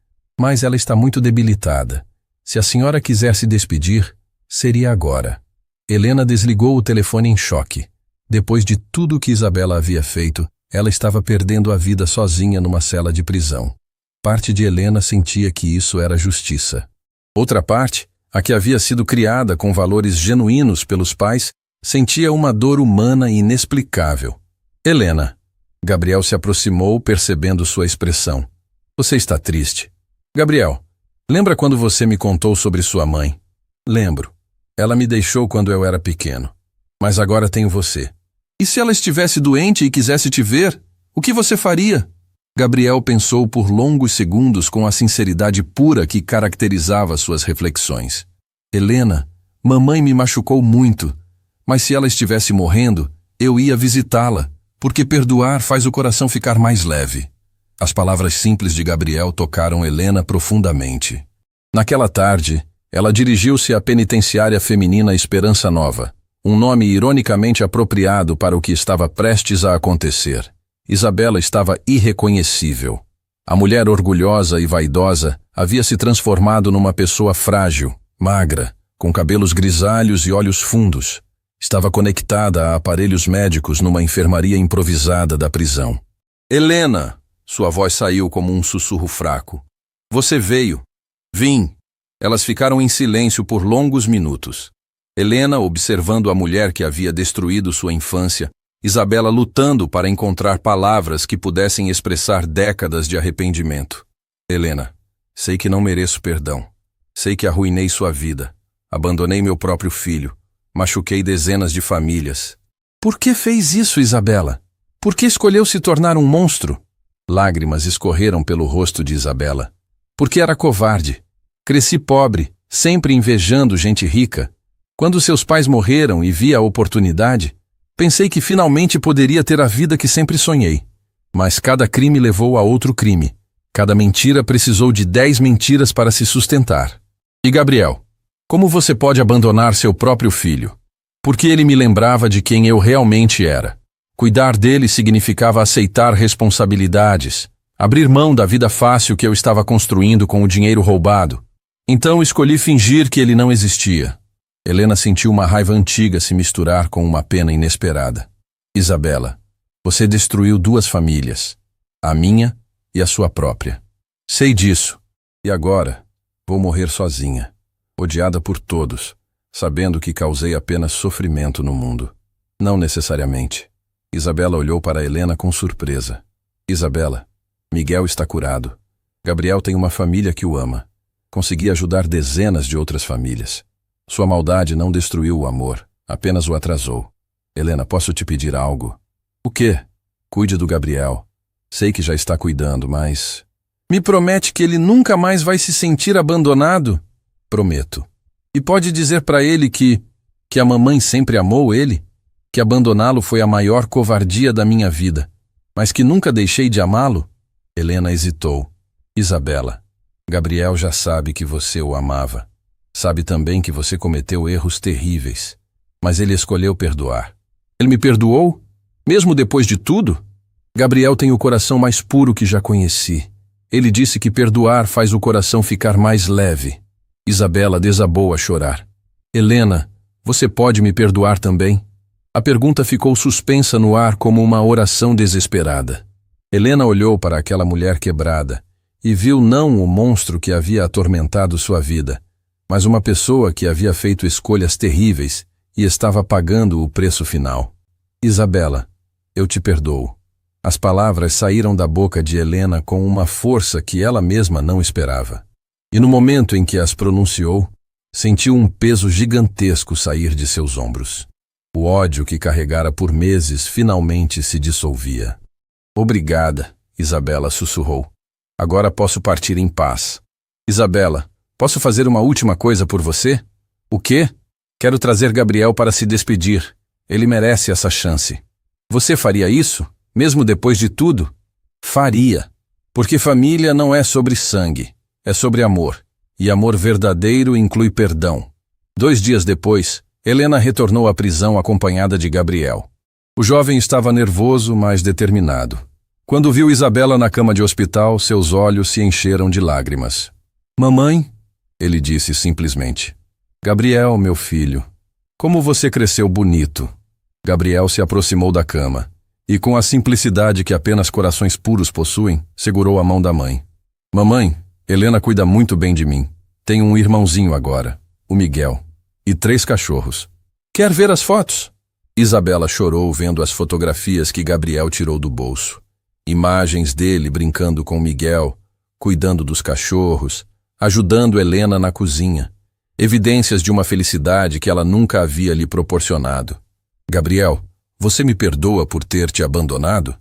Mas ela está muito debilitada. Se a senhora quiser se despedir, seria agora. Helena desligou o telefone em choque. Depois de tudo o que Isabela havia feito, ela estava perdendo a vida sozinha numa cela de prisão. Parte de Helena sentia que isso era justiça. Outra parte, a que havia sido criada com valores genuínos pelos pais, sentia uma dor humana inexplicável. Helena. Gabriel se aproximou, percebendo sua expressão. Você está triste. Gabriel, lembra quando você me contou sobre sua mãe? Lembro. Ela me deixou quando eu era pequeno. Mas agora tenho você. E se ela estivesse doente e quisesse te ver, o que você faria? Gabriel pensou por longos segundos com a sinceridade pura que caracterizava suas reflexões. Helena, mamãe me machucou muito, mas se ela estivesse morrendo, eu ia visitá-la, porque perdoar faz o coração ficar mais leve. As palavras simples de Gabriel tocaram Helena profundamente. Naquela tarde, ela dirigiu-se à penitenciária feminina Esperança Nova, um nome ironicamente apropriado para o que estava prestes a acontecer. Isabela estava irreconhecível. A mulher orgulhosa e vaidosa havia se transformado numa pessoa frágil, magra, com cabelos grisalhos e olhos fundos. Estava conectada a aparelhos médicos numa enfermaria improvisada da prisão. Helena! Sua voz saiu como um sussurro fraco. Você veio. Vim. Elas ficaram em silêncio por longos minutos. Helena observando a mulher que havia destruído sua infância, Isabela lutando para encontrar palavras que pudessem expressar décadas de arrependimento. Helena, sei que não mereço perdão. Sei que arruinei sua vida. Abandonei meu próprio filho. Machuquei dezenas de famílias. Por que fez isso, Isabela? Por que escolheu se tornar um monstro? Lágrimas escorreram pelo rosto de Isabela. Porque era covarde. Cresci pobre, sempre invejando gente rica. Quando seus pais morreram e vi a oportunidade, pensei que finalmente poderia ter a vida que sempre sonhei. Mas cada crime levou a outro crime. Cada mentira precisou de 10 mentiras para se sustentar. E Gabriel, como você pode abandonar seu próprio filho? Porque ele me lembrava de quem eu realmente era. Cuidar dele significava aceitar responsabilidades, abrir mão da vida fácil que eu estava construindo com o dinheiro roubado. Então escolhi fingir que ele não existia. Helena sentiu uma raiva antiga se misturar com uma pena inesperada. Isabela, você destruiu 2 famílias, a minha e a sua própria. Sei disso. E agora, vou morrer sozinha, odiada por todos, sabendo que causei apenas sofrimento no mundo. Não necessariamente. Isabela olhou para Helena com surpresa. Isabela, Miguel está curado. Gabriel tem uma família que o ama. Consegui ajudar dezenas de outras famílias. Sua maldade não destruiu o amor, apenas o atrasou. Helena, posso te pedir algo? O quê? Cuide do Gabriel. Sei que já está cuidando, mas... Me promete que ele nunca mais vai se sentir abandonado? Prometo. E pode dizer para ele que a mamãe sempre amou ele? Que abandoná-lo foi a maior covardia da minha vida, mas que nunca deixei de amá-lo? Helena hesitou. Isabela, Gabriel já sabe que você o amava. Sabe também que você cometeu erros terríveis, mas ele escolheu perdoar. Ele me perdoou? Mesmo depois de tudo? Gabriel tem o coração mais puro que já conheci. Ele disse que perdoar faz o coração ficar mais leve. Isabela desabou a chorar. Helena, você pode me perdoar também? A pergunta ficou suspensa no ar como uma oração desesperada. Helena olhou para aquela mulher quebrada e viu não o monstro que havia atormentado sua vida, mas uma pessoa que havia feito escolhas terríveis e estava pagando o preço final. Isabela, eu te perdoo. As palavras saíram da boca de Helena com uma força que ela mesma não esperava. E no momento em que as pronunciou, sentiu um peso gigantesco sair de seus ombros. O ódio que carregara por meses finalmente se dissolvia. Obrigada, Isabela sussurrou. Agora posso partir em paz. Isabela, posso fazer uma última coisa por você? O quê? Quero trazer Gabriel para se despedir. Ele merece essa chance. Você faria isso? Mesmo depois de tudo? Faria. Porque família não é sobre sangue, é sobre amor. E amor verdadeiro inclui perdão. 2 dias depois, Helena retornou à prisão acompanhada de Gabriel. O jovem estava nervoso, mas determinado. Quando viu Isabela na cama de hospital, seus olhos se encheram de lágrimas. Mamãe, ele disse simplesmente. Gabriel, meu filho, como você cresceu bonito. Gabriel se aproximou da cama e, com a simplicidade que apenas corações puros possuem, segurou a mão da mãe. Mamãe, Helena cuida muito bem de mim. Tenho um irmãozinho agora, o Miguel, e 3 cachorros. Quer ver as fotos? Isabela chorou vendo as fotografias que Gabriel tirou do bolso. Imagens dele brincando com Miguel, cuidando dos cachorros, ajudando Helena na cozinha. Evidências de uma felicidade que ela nunca havia lhe proporcionado. Gabriel, você me perdoa por ter te abandonado?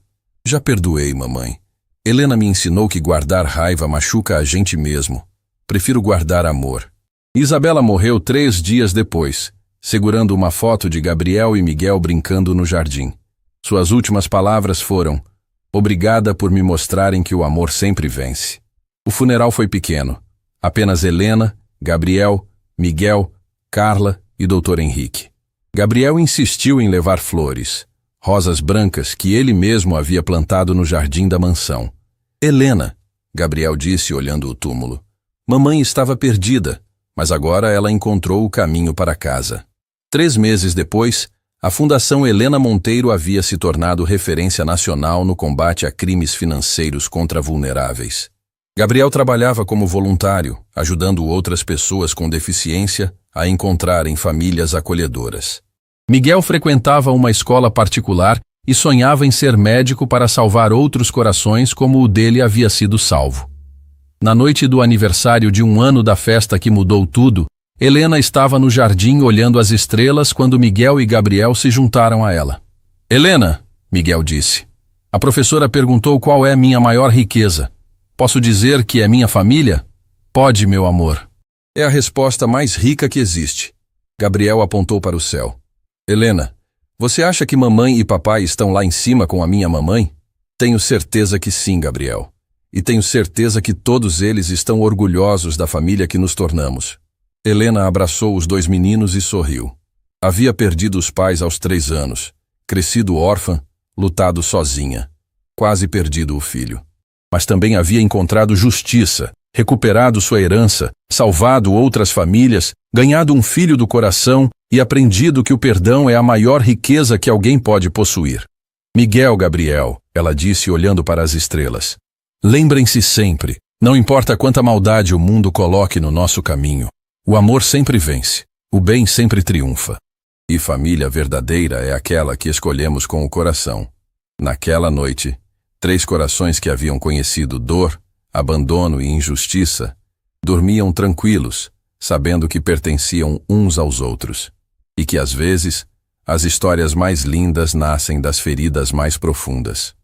Já perdoei, mamãe. Helena me ensinou que guardar raiva machuca a gente mesmo. Prefiro guardar amor. Isabela morreu 3 dias depois, segurando uma foto de Gabriel e Miguel brincando no jardim. Suas últimas palavras foram: obrigada por me mostrarem que o amor sempre vence. O funeral foi pequeno. Apenas Helena, Gabriel, Miguel, Carla e Dr. Henrique. Gabriel insistiu em levar flores, rosas brancas que ele mesmo havia plantado no jardim da mansão. Helena, Gabriel disse olhando o túmulo. Mamãe estava perdida, mas agora ela encontrou o caminho para casa. 3 meses depois, a Fundação Helena Monteiro havia se tornado referência nacional no combate a crimes financeiros contra vulneráveis. Gabriel trabalhava como voluntário, ajudando outras pessoas com deficiência a encontrarem famílias acolhedoras. Miguel frequentava uma escola particular e sonhava em ser médico para salvar outros corações como o dele havia sido salvo. Na noite do aniversário de 1 ano da festa que mudou tudo, Helena estava no jardim olhando as estrelas quando Miguel e Gabriel se juntaram a ela. Helena, Miguel disse, a professora perguntou qual é minha maior riqueza. Posso dizer que é minha família? Pode, meu amor. É a resposta mais rica que existe. Gabriel apontou para o céu. Helena, você acha que mamãe e papai estão lá em cima com a minha mamãe? Tenho certeza que sim, Gabriel. E tenho certeza que todos eles estão orgulhosos da família que nos tornamos. Helena abraçou os 2 meninos e sorriu. Havia perdido os pais aos 3 anos, crescido órfã, lutado sozinha, quase perdido o filho. Mas também havia encontrado justiça, recuperado sua herança, salvado outras famílias, ganhado um filho do coração e aprendido que o perdão é a maior riqueza que alguém pode possuir. Miguel, Gabriel, ela disse olhando para as estrelas. Lembrem-se sempre, não importa quanta maldade o mundo coloque no nosso caminho, o amor sempre vence, o bem sempre triunfa. E família verdadeira é aquela que escolhemos com o coração. Naquela noite, 3 corações que haviam conhecido dor, abandono e injustiça, dormiam tranquilos, sabendo que pertenciam uns aos outros, e que às vezes as histórias mais lindas nascem das feridas mais profundas.